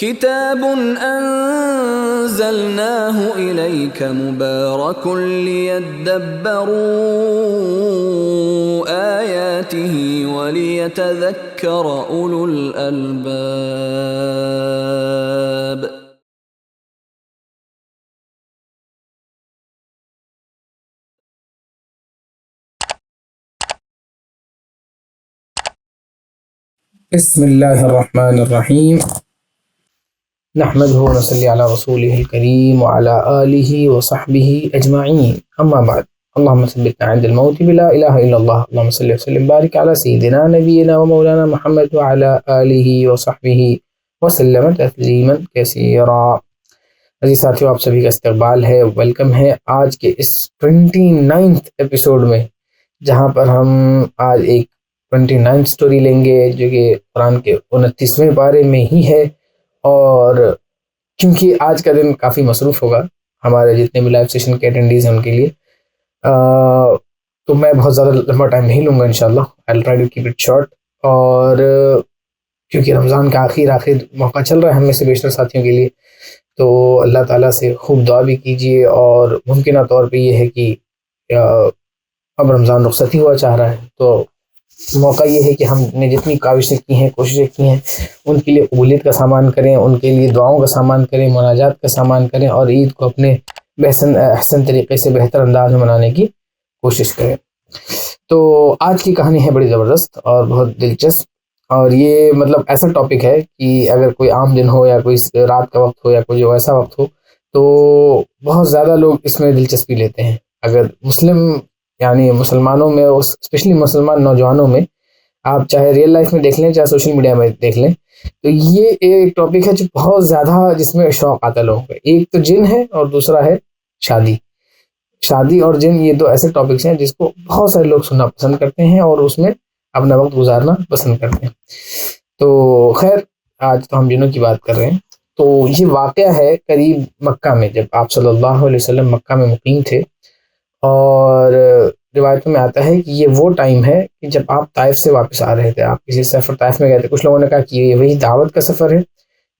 كتاب أنزلناه إليك مبارك ليدبروا آياته وليتذكر أولو الألباب. بسم اللہ الرحمن الرحیم نحمده ونصلی علی رسوله الکریم وعلی آلہ وصحبہ اجمعین اما بعد اللہم ثبتنا عند الموت بلا الہ الا اللہ اللہم صلی وسلم بارک علی سیدنا نبینا ومولانا محمد وعلی آلہ وصحبہ وسلم تسلیما کثیرا۔ عزیز ساتھیو، آپ سبھی کا استقبال ہے، ویلکم ہے آج کے اس 29th ایپیسوڈ میں، جہاں پر ہم آج ایک 29 سٹوری لیں گے جو کہ قرآن کے 29ویں پارے میں ہی ہے، اور کیونکہ آج کا دن کافی مصروف ہوگا ہمارے جتنے بھی لائیو سیشن کے اٹینڈیز ہیں ان کے لیے، تو میں بہت زیادہ لمبا ٹائم نہیں لوں گا انشاءاللہ، I'll try to keep it short۔ اور کیونکہ رمضان کا آخر موقع چل رہا ہے ہم میں سے بیشتر ساتھیوں کے لیے، تو اللہ تعالیٰ سے خوب دعا بھی کیجیے، اور ممکنہ طور پہ یہ ہے کہ اب رمضان رخصتی ہوا چاہ رہا ہے، تو موقع یہ ہے کہ ہم نے جتنی کاوشیں کی ہیں، کوششیں کی ہیں، ان کے لیے قبولیت کا سامان کریں، ان کے لیے دعاؤں کا سامان کریں، مناجات کا سامان کریں، اور عید کو اپنے احسن طریقے سے بہتر انداز میں منانے کی کوشش کریں۔ تو آج کی کہانی ہے بڑی زبردست اور بہت دلچسپ، اور یہ مطلب ایسا ٹاپک ہے کہ اگر کوئی عام دن ہو یا کوئی رات کا وقت ہو یا کوئی ایسا وقت ہو تو بہت زیادہ لوگ اس میں دلچسپی لیتے ہیں۔ اگر یعنی مسلمانوں میں، اسپیشلی مسلمان نوجوانوں میں، آپ چاہے ریئل لائف میں دیکھ لیں چاہے سوشل میڈیا میں دیکھ لیں، تو یہ ایک ٹاپک ہے جو بہت زیادہ جس میں شوق آتا ہے لوگوں کو۔ ایک تو جن ہے اور دوسرا ہے شادی اور جن، یہ دو ایسے ٹاپکس ہیں جس کو بہت سارے لوگ سننا پسند کرتے ہیں اور اس میں اپنا وقت گزارنا پسند کرتے ہیں۔ تو خیر، آج تو ہم جنوں کی بات کر رہے ہیں۔ تو یہ واقعہ ہے قریب مکہ میں، جب آپ صلی اللہ علیہ وسلم مکہ میں مقیم تھے، اور روایتوں میں آتا ہے کہ یہ وہ ٹائم ہے کہ جب آپ طائف سے واپس آ رہے تھے، آپ کسی سفر طائف میں گئے تھے۔ کچھ لوگوں نے کہا کہ یہ وہی دعوت کا سفر ہے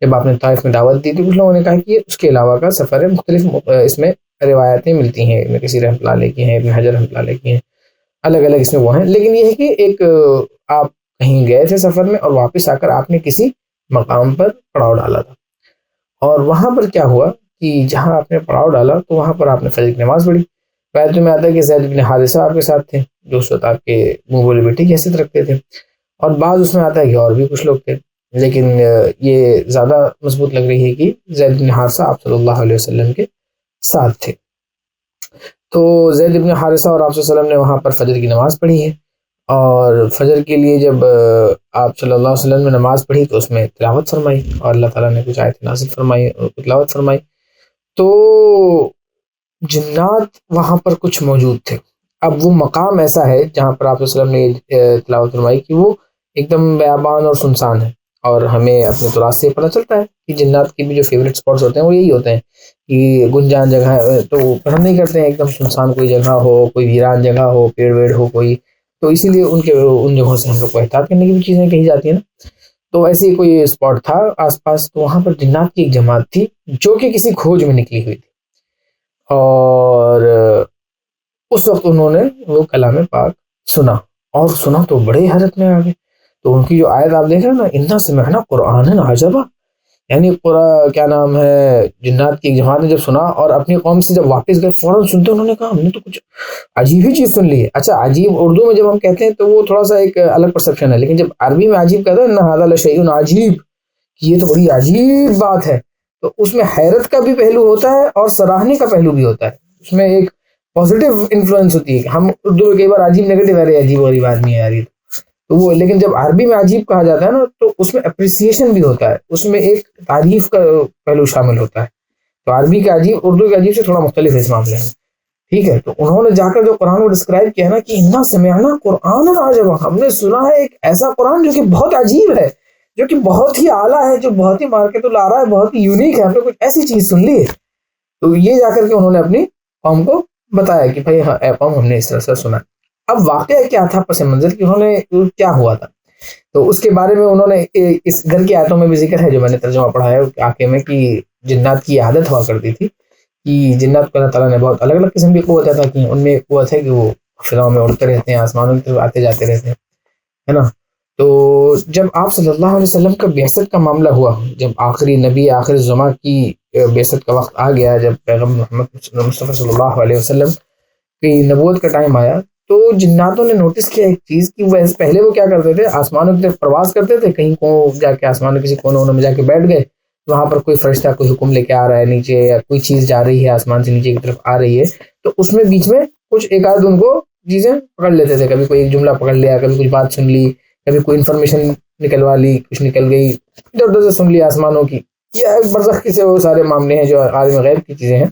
جب آپ نے طائف میں دعوت دی تھی، کچھ لوگوں نے کہا کہ یہ اس کے علاوہ کا سفر ہے۔ مختلف اس میں روایتیں ملتی ہیں، ابن کثیر رحمۃ اللہ علیہ کی ہیں، ابن حجر رحمۃ اللہ علیہ کی ہیں، الگ الگ اس میں وہ ہیں، لیکن یہ ہے کہ ایک آپ کہیں گئے تھے سفر میں اور واپس آ کر آپ نے کسی مقام پر پڑاؤ ڈالا تھا، اور وہاں پر کیا ہوا کہ جہاں آپ نے پڑاؤ ڈالا تو وہاں پر آپ نے فجر کی نماز پڑھی۔ روایتوں میں آتا ہے کہ زید بن حارثہ آپ کے ساتھ تھے، جو اس وقت آپ کے منہ بولے بیٹے کی حیثیت رکھتے تھے، اور بعض اس میں آتا ہے کہ اور بھی کچھ لوگ تھے، لیکن یہ زیادہ مضبوط لگ رہی ہے کہ زید بن حارثہ آپ صلی اللہ علیہ وسلم کے ساتھ تھے۔ تو زید بن حارثہ اور آپ صلی اللہ علیہ وسلم نے وہاں پر فجر کی نماز پڑھی ہے، اور فجر کے لیے جب آپ صلی اللہ علیہ وسلم نے نماز پڑھی تو اس میں تلاوت فرمائی، اور اللہ تعالیٰ نے کچھ آیت نازل فرمائی اور تلاوت فرمائی، تو جنات وہاں پر کچھ موجود تھے۔ اب وہ مقام ایسا ہے جہاں پر آپ صلی اللہ علیہ وسلم نے تلاوت فرمائی کہ وہ ایک دم بیابان اور سنسان ہے، اور ہمیں اپنے تراث سے پتہ چلتا ہے کہ جنات کی بھی جو فیوریٹ سپاٹس ہوتے ہیں وہ یہی ہوتے ہیں کہ گنجان جگہ ہے، تو پسند نہیں کرتے ہیں ایک دم سنسان کوئی جگہ ہو، کوئی ویران جگہ ہو، پیڑ ویڑ ہو کوئی، تو اسی لیے ان جگہوں سے ہم لوگ کو احتیاط کرنے کی بھی چیزیں کہی جاتی ہیں نا۔ تو ایسے ہی کوئی اسپاٹ تھا آس پاس، تو وہاں پر جنات کی ایک جماعت تھی جو کہ کسی کھوج میں نکلی ہوئی تھی، اور اس وقت انہوں نے وہ کلام پاک سنا تو بڑے حیرت میں آ گئے۔ تو ان کی جو آیت آپ دیکھ رہے ہیں نا، اِنَّا سَمِعْنَا قُرْآنًا عَجَبًا، یعنی کیا نام ہے، جنات کی ایک جماعت نے جب سنا اور اپنی قوم سے جب واپس گئے، فوراً سنتے انہوں نے کہا ہم نے تو کچھ عجیب ہی چیز سن لی ہے۔ اچھا، عجیب اردو میں جب ہم کہتے ہیں تو وہ تھوڑا سا ایک الگ پرسیپشن ہے، لیکن جب عربی میں عجیب کہتے ہیں اِنَّ هَذَا لَشَيْءٌ عَجِيبٌ، یہ تو بڑی عجیب بات ہے، تو اس میں حیرت کا بھی پہلو ہوتا ہے اور سراہنے کا پہلو بھی ہوتا ہے، اس میں ایک پازیٹیو انفلوئنس ہوتی ہے۔ ہم اردو میں کئی بار عجیب نیگیٹو ہے، عجیب غریب آدمی ہے یار یہ تو وہ، لیکن جب عربی میں عجیب کہا جاتا ہے نا تو اس میں اپریسیشن بھی ہوتا ہے، اس میں ایک تعریف کا پہلو شامل ہوتا ہے۔ تو عربی کا عجیب اردو کے عجیب سے تھوڑا مختلف ہے اس معاملے میں، ٹھیک ہے۔ تو انہوں نے جا کر جو قرآن کو ڈسکرائب کیا نا کہ اِنَّا سَمِعْنَا قُرْآنًا عَجَبًا، ہم نے سنا ہے ایک ایسا قرآن جو کہ بہت عجیب ہے، جو کہ بہت ہی اعلیٰ ہے، جو بہت ہی مارکیٹ الارا ہے، بہت ہی یونیک ہے، ہم نے کچھ ایسی چیز سن لی ہے۔ تو یہ جا کر کے انہوں نے اپنی قوم کو بتایا کہ بھائی ہاں اے قوم، ہم نے اس طرح سے سنا۔ اب واقعہ کیا تھا پس منظر کہ انہوں نے کیا ہوا تھا تو اس کے بارے میں انہوں نے اس گھر کی آیتوں میں بھی ذکر ہے جو میں نے ترجمہ پڑھا ہے آخر میں، کہ جنات کی عادت ہوا کرتی تھی کہ جنات کو اللہ تعالیٰ نے بہت الگ الگ قسم کی قوت عطا کی. ان میں ایک قوت ہے کہ وہ فضاؤں میں اڑتے رہتے ہیں، آسمانوں کی طرف آتے جاتے رہتے ہیں، ہے نا. تو جب آپ صلی اللہ علیہ وسلم کا بعثت کا معاملہ ہوا، جب آخری نبی آخر زماں کی بعثت کا وقت آ گیا، جب پیغمبر محمد مصطفیٰ صلی اللہ علیہ وسلم کی نبوت کا ٹائم آیا، تو جناتوں نے نوٹس کیا ایک چیز کہ وہ پہلے وہ کیا کرتے تھے، آسمانوں کی طرف پرواز کرتے تھے، کہیں کو جا کے آسمانوں کسی کونے میں جا کے بیٹھ گئے، وہاں پر کوئی فرشتہ کوئی حکم لے کے آ رہا ہے نیچے، یا کوئی چیز جا رہی ہے آسمان سے نیچے کی طرف آ رہی ہے، تو اس میں بیچ میں کچھ ایک آدھ ان کو چیزیں پکڑ لیتے تھے، کبھی کوئی ایک جملہ پکڑ لیا، کبھی کچھ بات سن لی، کبھی کوئی انفارمیشن نکلوا لی، کچھ نکل گئی ادھر ادھر سے سن لی آسمانوں کی. یہ برزخ کی سے وہ سارے معاملے ہیں جو عالم غیب کی چیزیں ہیں.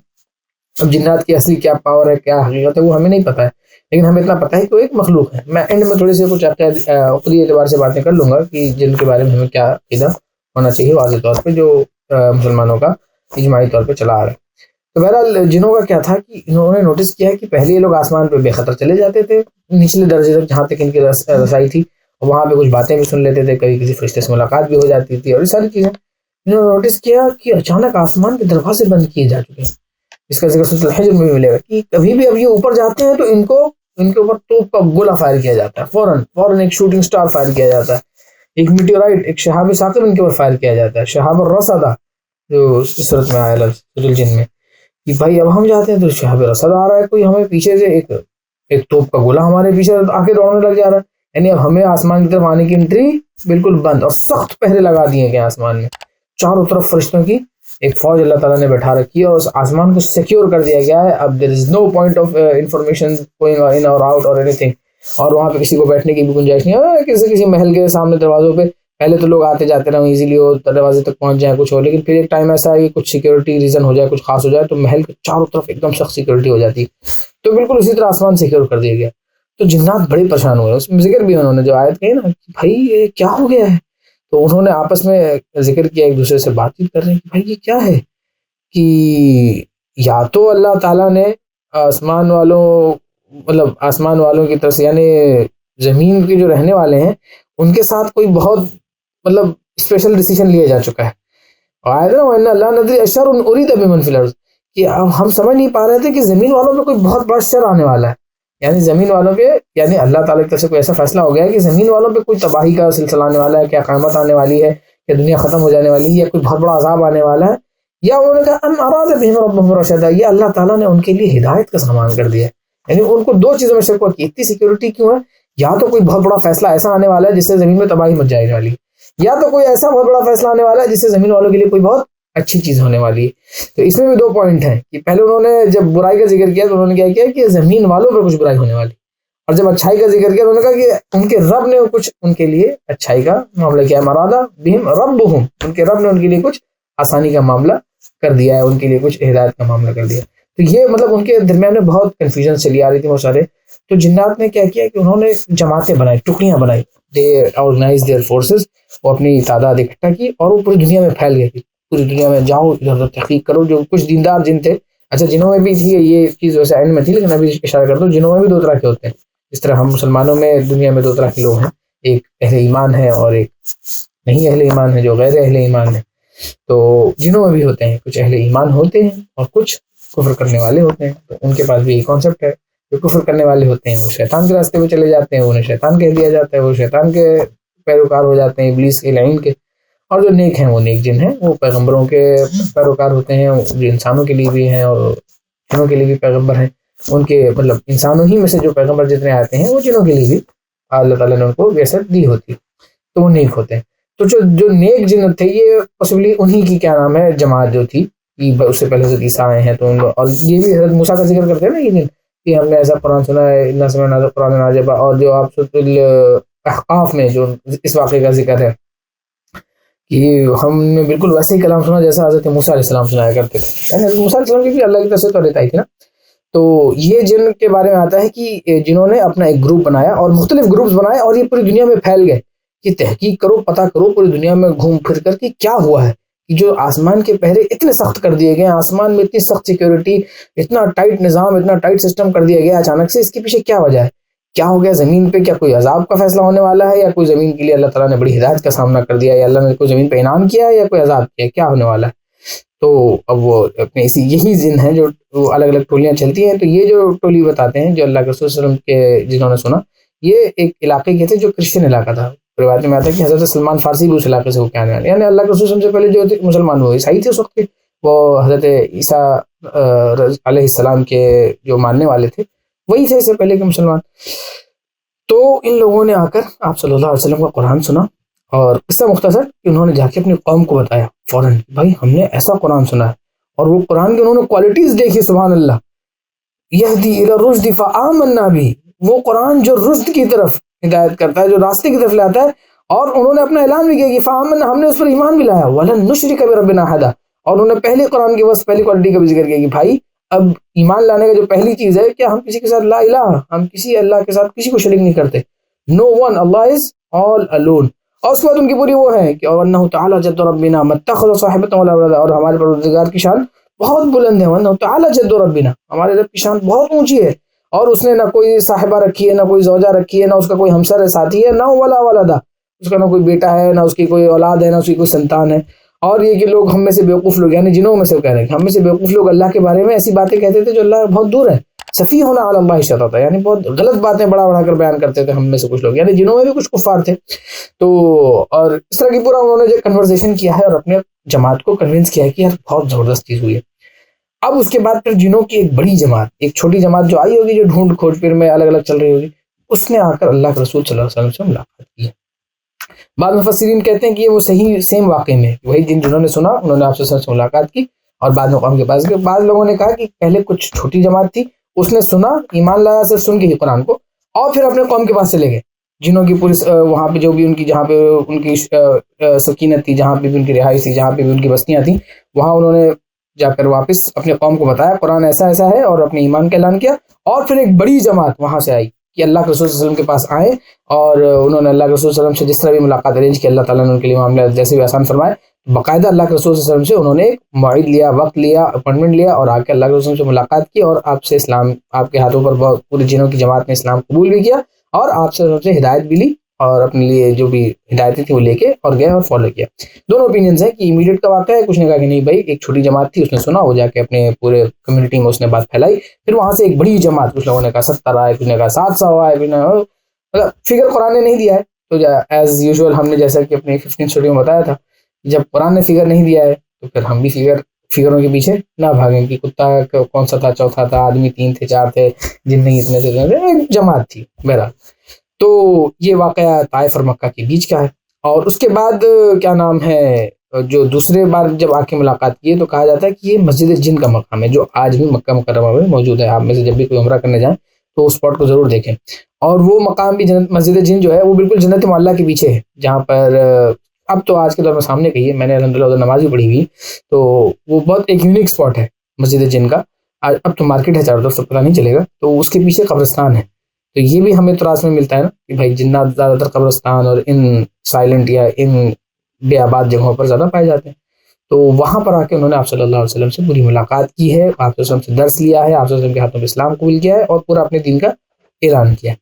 اب جنات کی اصلی کیا پاور ہے، کیا حقیقت ہے، وہ ہمیں نہیں پتہ ہے، لیکن ہمیں اتنا پتہ ہے کہ وہ ایک مخلوق ہے. میں اینڈ میں تھوڑی سی کچھ عقلی اعتبار سے باتیں کر لوں گا کہ جن کے بارے میں ہمیں کیا عقیدہ ہونا چاہیے واضح طور پہ، جو مسلمانوں کا اجماعی طور پہ چلا آ رہا ہے. تو بہرحال جنوں کا کیا تھا کہ انہوں نے نوٹس کیا کہ پہلے یہ لوگ آسمان پہ بے خطر چلے جاتے تھے، نچلے درجے تک جہاں تک ان کی رسائی تھی، وہاں پہ کچھ باتیں بھی سن لیتے تھے، کبھی کسی فرشتے سے ملاقات بھی ہو جاتی تھی، اور یہ ساری چیزیں. انہوں نے نوٹس کیا کہ اچانک آسمان کے دروازے بند کیے جا چکے ہیں. اس کا ذکر سورۃ الحجر میں بھی ملے گا کہ کبھی بھی اب یہ اوپر جاتے ہیں تو ان کے اوپر توپ کا گولہ فائر کیا جاتا ہے، فوراً ایک شوٹنگ سٹار فائر کیا جاتا ہے، ایک میٹیورائٹ، ایک شہاب ثاقب ان کے اوپر فائر کیا جاتا ہے، شہاب الرصدہ جو اس صورت میں آیا لفظ سورۃ الجن میں، کہ بھائی اب ہم جاتے ہیں تو شہاب رصد آ رہا ہے، کوئی ہمیں پیچھے سے ایک توپ کا گولہ ہمارے پیچھے آ کے دوڑنے لگ جا رہا ہے. یعنی اب ہمیں آسمان کی طرف آنے کی انٹری بالکل بند، اور سخت پہرے لگا دیے گئے آسمان میں، چاروں طرف فرشتوں کی ایک فوج اللہ تعالیٰ نے بیٹھا رکھی ہے، اور اس آسمان کو سیکیور کر دیا گیا ہے. اب there is no point of information going in اور آؤٹ اور اینی تھنگ، اور وہاں پہ کسی کو بیٹھنے کی بھی گنجائش نہیں ہے. کسی محل کے سامنے دروازوں پہ پہلے تو لوگ آتے جاتے رہے ایزیلی، وہ دروازے تک پہنچ جائیں کچھ ہو، لیکن پھر ایک ٹائم ایسا ہے کہ کچھ سیکیورٹی ریزن ہو جائے، کچھ خاص ہو جائے، تو محل کے چاروں طرف ایک دم سخت سیکیورٹی ہو جاتی، تو بالکل اسی طرح آسمان سیکیور کر دیا گیا. تو جنات بڑے پریشان ہوئے. اس میں ذکر بھی انہوں نے جو آیت کہی نا کہ بھائی یہ کیا ہو گیا ہے، تو انہوں نے آپس میں ذکر کیا، ایک دوسرے سے بات چیت کر رہے ہیں کہ بھائی یہ کیا ہے، کہ یا تو اللہ تعالیٰ نے آسمان والوں کی طرف سے، یعنی زمین کے جو رہنے والے ہیں ان کے ساتھ کوئی بہت اسپیشل ڈیسیژن لیا جا چکا ہے. اور آئے نا وَإِنَّ اللَّهَ نَدْرِي أَشَرٌ أُرِيدَ بِمَنْ فِي الْأَرْضِ، کہ ہم سمجھ نہیں پا رہے تھے کہ زمین والوں پہ کوئی بہت بڑا شر آنے والا ہے. یعنی زمین والوں پہ، یعنی اللہ تعالیٰ کی طرف سے کوئی ایسا فیصلہ ہو گیا ہے کہ زمین والوں پہ کوئی تباہی کا سلسلہ آنے والا ہے، کیا قیامت آنے والی ہے، کہ دنیا ختم ہو جانے والی ہے، یا کوئی بہت بڑا عذاب آنے والا ہے. یا انہوں نے کہا ان اراد بہم ربہم رشدا، یہ اللہ تعالیٰ نے ان کے لیے ہدایت کا سامان کر دیا ہے. یعنی ان کو دو چیزوں میں شک ہوا کہ اتنی سیکیورٹی کیوں ہے، یا تو کوئی بہت بڑا فیصلہ ایسا آنے والا ہے جس سے زمین میں تباہی مچ جائے والی، یا تو کوئی ایسا بہت بڑا فیصلہ آنے والا ہے جس سے زمین والوں کے لیے کوئی بہت اچھی چیز ہونے والی ہے. تو اس میں بھی دو پوائنٹ ہیں کہ پہلے انہوں نے جب برائی کا ذکر کیا تو انہوں نے کیا کیا کہ زمین والوں پر کچھ برائی ہونے والی، اور جب اچھائی کا ذکر کیا تو انہوں نے کہا کہ ان کے رب نے کچھ ان کے لیے اچھائی کا معاملہ کیا ہے، مرادہ بہم ربہم، ان کے رب نے ان کے لیے کچھ آسانی کا معاملہ کر دیا ہے، ان کے لیے کچھ ہدایت کا معاملہ کر دیا. تو یہ ان کے درمیان میں بہت کنفیوژن چلی آ رہی تھی بہت سارے. تو جنات نے کیا کیا کہ انہوں نے جماعتیں بنائی، ٹکڑیاں بنائی، دے آرگنائز دیئر فورسز، وہ اپنی تعداد اکٹھا کی اور وہ پوری دنیا میں پھیل گئی. پوری دنیا میں جاؤ ادھر ادھر تحقیق کرو. جو کچھ دیندار جن تھے، اچھا جنوں میں بھی تھی یہ چیز ویسے اینڈ میں تھی، لیکن ابھی اشارہ کر دو، جنوں میں بھی دو طرح کے ہوتے ہیں. اس طرح ہم مسلمانوں میں دنیا میں دو طرح کے لوگ ہیں، ایک اہل ایمان ہے اور ایک نہیں اہل ایمان ہے، جو غیر اہل ایمان ہے. تو جنوں میں بھی ہوتے ہیں، کچھ اہل ایمان ہوتے ہیں اور کچھ کفر کرنے والے ہوتے ہیں. تو ان کے پاس بھی یہ کانسیپٹ ہے، جو کفر کرنے والے ہوتے ہیں وہ شیطان کے راستے پہ چلے جاتے ہیں، انہیں شیطان کہہ دیا جاتا ہے، وہ شیطان کے پیروکار ہو جاتے ہیں، ابلیس کے، لعین کے. اور جو نیک ہیں وہ نیک جن ہیں، وہ پیغمبروں کے پیروکار ہوتے ہیں، جو انسانوں کے لیے بھی ہیں اور جنوں کے لیے بھی پیغمبر ہیں. ان کے انسانوں ہی میں سے جو پیغمبر جتنے آتے ہیں وہ جنوں کے لیے بھی اللہ تعالیٰ نے ان کو ویست دی ہوتی، تو وہ نیک ہوتے ہیں. تو جو نیک جن تھے یہ پاسبلی انہی کی کیا نام ہے جماعت جو تھی، اس سے پہلے حضرت عیسیٰ آئے ہیں تو اور یہ بھی حضرت موسیٰ کا ذکر کرتے ہیں نا یہ دن کہ ہم نے ایسا قرآن سنا ہے، انا سمعنا قرآنا عجبا. اور جو آپ سورۃ الاحقاف میں جو اس واقعے کا ذکر ہے کہ ہم نے بالکل ویسے ہی کلام سنا جیسا حضرت موسیٰ علیہ السلام سنایا کرتے تھے. یعنی حضرت موسیٰ علیہ السلام کی بھی اللہ کی طرف سے توریت آئی تھی نا. تو یہ جن کے بارے میں آتا ہے کہ جنہوں نے اپنا ایک گروپ بنایا اور مختلف گروپس بنائے اور یہ پوری دنیا میں پھیل گئے کہ تحقیق کرو، پتہ کرو پوری دنیا میں گھوم پھر کر کہ کیا ہوا ہے کہ جو آسمان کے پہرے اتنے سخت کر دیے گئے، آسمان میں اتنی سخت سیکیورٹی، اتنا ٹائٹ نظام، اتنا ٹائٹ سسٹم کر دیا گیا اچانک سے، اس کے پیچھے کیا وجہ ہے. کیا ہو گیا زمین پہ؟ کیا کوئی عذاب کا فیصلہ ہونے والا ہے، یا کوئی زمین کے لیے اللہ تعالیٰ نے بڑی ہدایت کا سامنا کر دیا، یا اللہ نے کوئی زمین پہ انعام کیا ہے، یا کوئی عذاب کیا ہے، کیا ہونے والا ہے؟ تو اب وہ اپنے یہی جن ہیں جو الگ الگ ٹولیاں چلتی ہیں. تو یہ جو ٹولی بتاتے ہیں جو اللہ کے رسول صلی اللہ علیہ وسلم کے جنہوں نے سنا، یہ ایک علاقے کے تھے جو کرسچن علاقہ تھا. روایت میں آتا ہے کہ حضرت سلمان فارسی بھی اس علاقے سے ہو کے آنے والے، یعنی اللہ کے رسول صلی اللہ علیہ وسلم سے پہلے جو مسلمان ہوئے عیسائی تھے اس وقت کے، وہ حضرت عیسیٰ علیہ السلام کے جو ماننے والے تھے وہی تھے اس سے پہلے کے مسلمان. تو ان لوگوں نے آ کر آپ صلی اللہ علیہ وسلم کا قرآن سنا، اور قصہ مختصر کہ انہوں نے جا کے اپنی قوم کو بتایا فوراً، بھائی ہم نے ایسا قرآن سنا ہے. اور وہ قرآن کے انہوں نے کوالٹیز دیکھی، سبحان اللہ. یہدی الی الرشد فآمنا بھی، وہ قرآن جو رشد کی طرف ہدایت کرتا ہے، جو راستے کی طرف لاتا ہے. اور انہوں نے اپنا اعلان بھی کیا کہ فآمنا، ہم نے اس پر ایمان بھی لایا. ولن نشرک بربنا احدا، اور انہوں نے پہلے قرآن کی بس پہلی کوالٹی کا بھی ذکر کیا کہ بھائی اب ایمان لانے کا جو پہلی چیز ہے کہ ہم کسی کے ساتھ لا الہ، ہم کسی اللہ کے ساتھ کسی کو شریک نہیں کرتے. نو ون، اللہ از آل الون. اور اس کے بعد ان کی پوری وہ ہے کہ وَأَنَّهُ تَعَالَى جَدُّ رَبِّنَا مَا اتَّخَذَ صَاحِبَةً وَلَا وَلَدًا، اور ہمارے پروردگار کی شان بہت بلند ہے. وَأَنَّهُ تَعَالَى جَدُّ رَبِّنَا، ہمارے رب کی شان بہت اونچی ہے، اور اس نے نہ کوئی صاحبہ رکھی ہے، نہ کوئی زوجہ رکھی ہے، نہ اس کا کوئی ہمسر ہے، ساتھی ہے، نہ ولا ولدا، اس کا نہ کوئی بیٹا ہے، نہ اس کی کوئی اولاد ہے، نہ اس کی کوئی سنتان ہے. اور یہ کہ لوگ ہم میں سے بیوقوف لوگ، یعنی جنوں میں سے کہہ رہے ہیں کہ ہم میں سے بیوقوف لوگ اللہ کے بارے میں ایسی باتیں کہتے تھے جو اللہ بہت دور ہے. سفیہٌ علی اللہ شططا، یعنی بہت غلط باتیں بڑا بڑا کر بیان کرتے تھے ہم میں سے کچھ لوگ، یعنی جنوں میں بھی کچھ کفار تھے. تو اور اس طرح کی پورا انہوں نے جو کنورسیشن کیا ہے اور اپنے جماعت کو کنونس کیا ہے کہ یار بہت زبردست چیز ہوئی ہے. اب اس کے بعد پھر جنوں کی ایک بڑی جماعت، ایک چھوٹی جماعت جو آئی ہوگی جو ڈھونڈ کھوج پھر میں الگ الگ چل رہی ہوگی، اس نے آ کر اللہ کے رسول صلی اللہ علیہ وسلم سے ملاقات کی. بعض مفسرین کہتے ہیں کہ یہ وہ صحیح سیم واقعے میں وہی جنہوں نے سنا انہوں نے آپ سے ملاقات کی، اور بعد میں قوم کے پاس گئے. بعض لوگوں نے کہا کہ پہلے کچھ چھوٹی جماعت تھی، اس نے سنا، ایمان لایا صرف سن کے ہی قرآن کو، اور پھر اپنے قوم کے پاس چلے گئے جنہوں کی پوری وہاں پہ جو بھی ان کی جہاں پہ ان کی سکینت تھی، جہاں پہ بھی ان کی رہائش تھی، جہاں پہ بھی ان کی بستیاں تھیں، وہاں انہوں نے جا کر واپس اپنے قوم کو بتایا قرآن ایسا ایسا ہے، اور اپنے ایمان کا اعلان کیا. اور پھر ایک بڑی جماعت وہاں سے آئی کہ اللہ کے رسول صلی اللہ علیہ وسلم کے پاس آئے، اور انہوں نے اللہ کے رسول صلی اللہ علیہ وسلم سے جس طرح بھی ملاقات ارینج کی، اللہ تعالیٰ نے ان کے لیے معاملہ جیسے بھی آسان فرمائے. باقاعدہ اللہ کے رسول صلی اللہ علیہ وسلم سے انہوں نے ایک موعد لیا، وقت لیا، اپائنٹمنٹ لیا، اور آ کے اللہ کے رسول سے ملاقات کی، اور آپ سے اسلام، آپ کے ہاتھوں پر پورے جنوں کی جماعت نے اسلام قبول بھی کیا، اور آپ سے ہدایت بھی لی، اور اپنے لیے جو بھی ہدایتیں تھیں وہ لے کے اور گئے اور فالو کیا. دونوں اوپینینز ہیں کہ امیڈیٹ کا واقعہ ہے، کچھ نے کہا کہ نہیں بھائی ایک چھوٹی جماعت تھی، اس نے سنا، وہ جا کے اپنے پورے کمیونٹی میں اس نے بات پھیلائی. پھر وہاں سے ایک بڑی جماعت، کچھ لوگوں نے کہا 70 آئے، کچھ نے کہا 700 آئے، کچھ نے مطلب فگر قرآن نے نہیں دیا ہے. تو ایز یوزول ہم نے جیسا کہ اپنے 15 اسٹوڈیو میں بتایا تھا، جب قرآن نے فگر نہیں دیا ہے تو پھر ہم بھی فگروں کے پیچھے نہ بھاگیں کہ کتا کون سا تھا، چوتھا تھا، آدمی 3 تھے، 4 تھے، جن نہیں اتنے سے ایک جماعت تھی بہرحال. تو یہ واقعہ طائف اور مکہ کے بیچ کا ہے. اور اس کے بعد کیا نام ہے، جو دوسرے بار جب آ کے ملاقات کی تو کہا جاتا ہے کہ یہ مسجد جن کا مقام ہے جو آج بھی مکہ مکرمہ میں موجود ہے. آپ میں سے جب بھی کوئی عمرہ کرنے جائیں تو اس اسپاٹ کو ضرور دیکھیں. اور وہ مقام بھی مسجد جن جو ہے وہ بالکل جنت معلیٰ کے پیچھے ہے، جہاں پر اب تو آج کے دور میں سامنے کہی ہے، میں نے الحمدللہ ادھر نماز بھی پڑھی ہوئی، تو وہ بہت ایک یونیک اسپاٹ ہے مسجد جن کا. اب تو مارکیٹ ہے چاروں طرف سے، پتہ نہیں چلے گا. تو اس کے پیچھے قبرستان ہے. تو یہ بھی ہمیں تراث میں ملتا ہے نا کہ بھائی جنات زیادہ تر قبرستان اور ان سائلنٹ یا ان بے آباد جگہوں پر زیادہ پائے جاتے ہیں. تو وہاں پر آ کے انہوں نے آپ صلی اللہ علیہ وسلم سے پوری ملاقات کی ہے، آپ صلی اللہ علیہ وسلم سے درس لیا ہے، آپ صلی اللہ علیہ وسلم کے ہاتھوں میں اسلام قبول کیا ہے، اور پورا اپنے دین کا اعلان کیا ہے.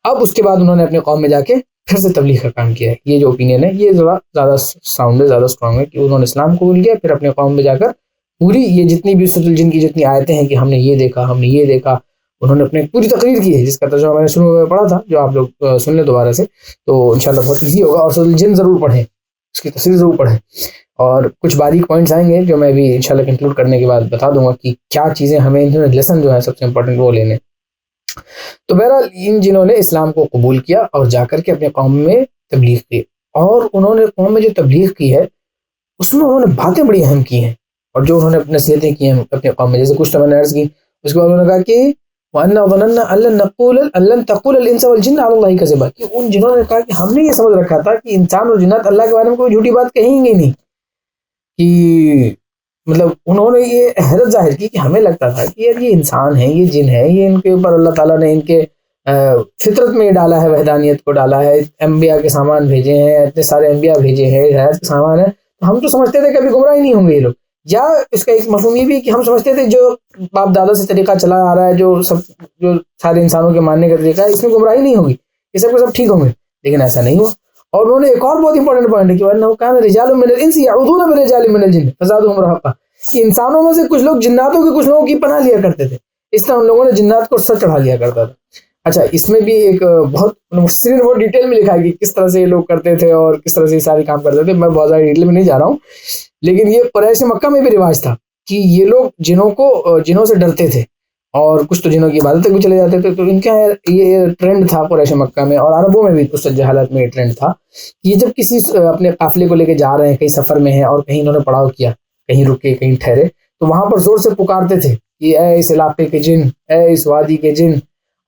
اب اس کے بعد انہوں نے اپنے قوم میں جا کے پھر سے تبلیغ کا کام کیا ہے. یہ جو اوپینین ہے یہ زیادہ ساؤنڈ ہے، زیادہ اسٹرانگ ہے کہ انہوں نے اسلام قبول کیا، پھر اپنے قوم میں جا کر پوری یہ جتنی بھی سورۃ الجن کی جتنی آیتیں ہیں کہ ہم نے یہ دیکھا، ہم نے یہ دیکھا، انہوں نے اپنے پوری تقریر کی ہے، جس کا ترجمہ میں نے شروع میں پڑھا تھا، جو آپ لوگ سن لیں دوبارہ سے تو انشاءاللہ بہت ایزی ہوگا. اور سورۃ الجن ضرور پڑھیں، اس کی تفسیر ضرور پڑھیں، اور کچھ باریک پوائنٹس آئیں گے جو میں بھی انشاءاللہ کنکلوڈ کرنے کے بعد بتا دوں گا کہ کیا چیزیں ہمیں لیسن جو ہے سب سے امپورٹنٹ وہ لینے. تو بہرحال ان جنہوں نے اسلام کو قبول کیا اور جا کر کے اپنے قوم میں تبلیغ کی، اور انہوں نے قوم میں جو تبلیغ کی ہے اس میں انہوں نے باتیں بڑی اہم کی ہیں، اور جو انہوں نے اپنے نصیحتیں کی ہیں اپنے قوم میں، جیسے کچھ تو میں نے عرض کی. اس کے بعد انہوں نے کہا کہ وَأَنَّا ظَنَنَّا أَن لَّن تَقُولَ الْإِنسُ وَالْجِنُّ عَلَى اللَّهِ كَذِبًا، کہ ان جنہوں نے کہا کہ ہم نے یہ سمجھ رکھا تھا کہ انسان اور جنات اللہ کے بارے میں کوئی جھوٹی بات کہیں گے نہیں، کہ مطلب انہوں نے یہ حیرت ظاہر کی کہ ہمیں لگتا تھا کہ یار یہ انسان ہے، یہ جن ہے، یہ ان کے اوپر اللہ تعالیٰ نے ان کے فطرت میں ڈالا ہے، وحدانیت کو ڈالا ہے، انبیاء کے سامان بھیجے ہیں، اتنے سارے انبیاء بھیجے ہیں، ہدایت کے سامان ہے، تو ہم تو سمجھتے تھے کبھی گمراہ ہی نہیں ہوں گے یہ لوگ. یا اس کا ایک مفہوم یہ بھی کہ ہم سمجھتے تھے جو باپ دادا سے طریقہ چلا آ رہا ہے، جو سارے انسانوں کے ماننے کا طریقہ ہے، اس میں گمراہی نہیں ہوگی، یہ سب کے سب ٹھیک ہوں گے، لیکن ایسا نہیں ہوا۔ اور انہوں نے ایک اور بہت امپورٹنٹ پوائنٹ ہے کہ وَأَنَّهُ كَانَ رِجَالٌ مِّنَ الْإِنسِ يَعُوذُونَ بِرِجَالٍ مِّنَ الْجِنِّ فَزَادُوهُمْ رَهَقًا، کہ انسانوں میں سے کچھ لوگ جناتوں کے کچھ لوگوں کی پناہ لیا کرتے تھے، اس طرح ان لوگوں نے جنات کو سر چڑھا لیا کرتا تھا۔ اچھا، اس میں بھی ایک بہت مفسرین نے بہت ڈیٹیل میں لکھا ہے کہ کس طرح سے یہ لوگ کرتے تھے اور کس طرح سے یہ سارے کام کرتے تھے، میں بہت زیادہ ڈیٹیل میں نہیں جا رہا ہوں، لیکن یہ قریش مکہ میں بھی رواج تھا کہ یہ لوگ جنوں سے ڈرتے تھے، اور کچھ تو جنوں کی عبادت تک بھی چلے جاتے تھے۔ تو ان کا یہ ٹرینڈ تھا قریش مکہ میں، اور عربوں میں بھی اس جہالت میں یہ ٹرینڈ تھا کہ یہ جب کسی اپنے قافلے کو لے کے جا رہے ہیں، کہیں سفر میں ہیں اور کہیں انہوں نے پڑاؤ کیا، کہیں رکے کہیں ٹھہرے، تو وہاں پر زور سے پکارتے تھے کہ اے اس علاقے کے جن، اے اس وادی کے جن،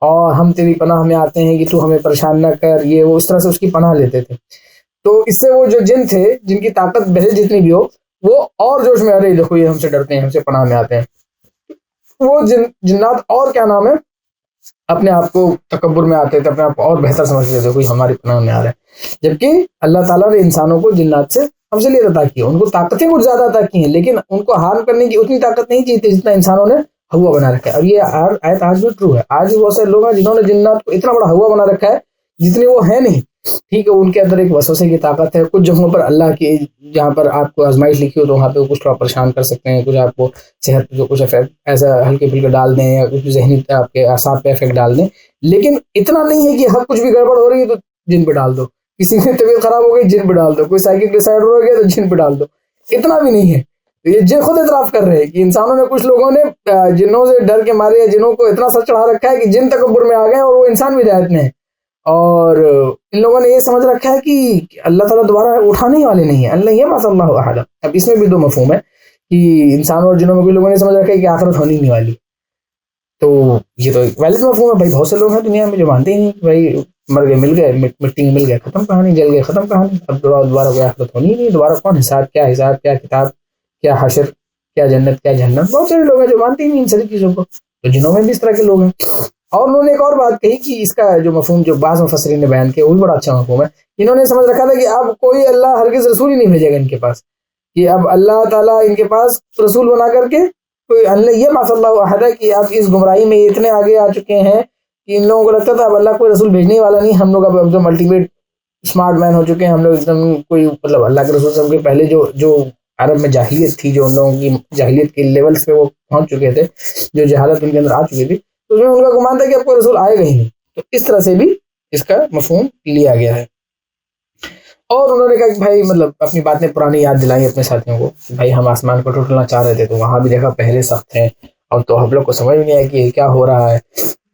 اور ہم تیری پناہ میں آتے ہیں کہ تو ہمیں پریشان نہ کر، یہ وہ اس طرح سے اس کی پناہ لیتے تھے۔ تو اس سے وہ جو جن تھے، جن کی طاقت بھلے جتنی بھی ہو، وہ اور جوش میں، ارے دیکھو یہ ہم سے ڈرتے ہیں، ہم سے پناہ میں آتے ہیں، وہ جنات اور کیا نام ہے اپنے آپ کو تکبر میں آتے تھے، اپنے آپ کو اور بہتر سمجھتے تھے، کوئی ہماری پناہ میں آ رہا ہے، جبکہ اللہ تعالیٰ نے انسانوں کو جنات سے افضلیت عطا کی ہے، ان کو طاقتیں کچھ زیادہ عطا کی ہیں، لیکن ان کو ہارم کرنے کی اتنی طاقت نہیں چاہیے جتنا انسانوں نے ہوا بنا رکھا ہے۔ اور یہ آیت آج بھی ٹرو ہے، آج بھی بہت سارے لوگ ہیں جنہوں نے جنات کو اتنا بڑا ہوا بنا رکھا ہے جتنی وہ ہے نہیں، ٹھیک ہے، ان کے اندر ایک وسوسے کی طاقت ہے، کچھ جگہوں پر اللہ کی، جہاں پر آپ کو آزمائش لکھی ہو تو وہاں پہ کچھ تھوڑا پریشان کر سکتے ہیں، کچھ آپ کو صحت جو کچھ افیکٹ ایسا ہلکے پھلکے ڈال دیں، یا کچھ ذہنی آپ کے اعصاب پہ افیکٹ ڈال دیں، لیکن اتنا نہیں ہے کہ ہر کچھ بھی گڑبڑ ہو رہی ہے تو جن پہ ڈال دو، کسی کی طبیعت خراب ہو گئی جن پہ ڈال دو، کوئی سائیکل ڈسائڈر ہو گیا تو جن پہ ڈال دو، اتنا بھی نہیں ہے۔ تو یہ جن خود اعتراف کر رہے ہیں کہ انسانوں نے، کچھ لوگوں نے جنوں سے ڈر کے مارے، یا جنوں کو اتنا سر چڑھا رکھا ہے کہ جن تکبر میں آ گئے اور وہ انسان بھی ہدایت میں ہے، اور ان لوگوں نے یہ سمجھ رکھا ہے کہ اللہ تعالیٰ دوبارہ اٹھانے ہی والے نہیں ہیں، اللہ یہ بات اللہ احد۔ اب اس میں بھی دو مفہوم ہے کہ انسانوں اور جنوں میں کوئی لوگوں نے سمجھ رکھا ہے کہ آخرت ہونی نہیں والی، تو یہ تو ایک ویلڈ مفہوم ہے بھائی، بہت سے لوگ ہیں دنیا میں جو مانتے ہی نہیں کہ بھائی مر گئے مل گئے، مٹی میں مل گئے ختم کہانی، جل گئے ختم کہانی، اب دوبارہ کوئی آخرت ہونی ہی نہیں، دوبارہ کون حساب کیا کتاب، کیا حشر، کیا جنت کیا جہنم، بہت سارے لوگ ہیں جو مانتے ہی نہیں ان ساری چیزوں کو، تو جنوں میں بھی اس طرح کے لوگ ہیں۔ اور انہوں نے ایک اور بات کہی کہ اس کا جو مفہوم جو بعض مفسرین نے بیان کیا وہ بھی بڑا اچھا مفہوم ہے، انہوں نے سمجھ رکھا تھا کہ اب کوئی اللہ ہرگز رسول ہی نہیں بھیجے گا ان کے پاس، کہ اب اللہ تعالیٰ ان کے پاس رسول بنا کر کے کوئی، اللہ یہ بات اللہ احد ہے کہ اب اس گمراہی میں اتنے آگے آ چکے ہیں کہ ان لوگوں کو لگتا تھا اب اللہ کوئی رسول بھیجنے والا نہیں، ہم لوگ اب ایک دم الٹیمیٹ اسمارٹ مین ہو چکے ہیں، ہم لوگ ایک دم کوئی مطلب اللہ کے رسول سے پہلے جو عرب میں جاہلیت تھی، جو ان لوگوں کی جاہلیت کے لیولز پہ وہ پہنچ چکے تھے، جو جہالت ان کے اندر آ چکی تھی، تو اس میں ان کا گمان تھا کہ اب کوئی رسول آئے گا ہی نہیں، تو اس طرح سے بھی اس کا مفہوم لیا گیا ہے۔ اور انہوں نے کہا کہ بھائی مطلب اپنی باتیں پرانی یاد دلائیں اپنے ساتھیوں کو کہ بھائی ہم آسمان کو ٹوٹنا چاہ رہے تھے تو وہاں بھی دیکھا پہلے سخت ہیں، اور تو ہم لوگ کو سمجھ نہیں آیا کہ یہ کیا ہو رہا ہے،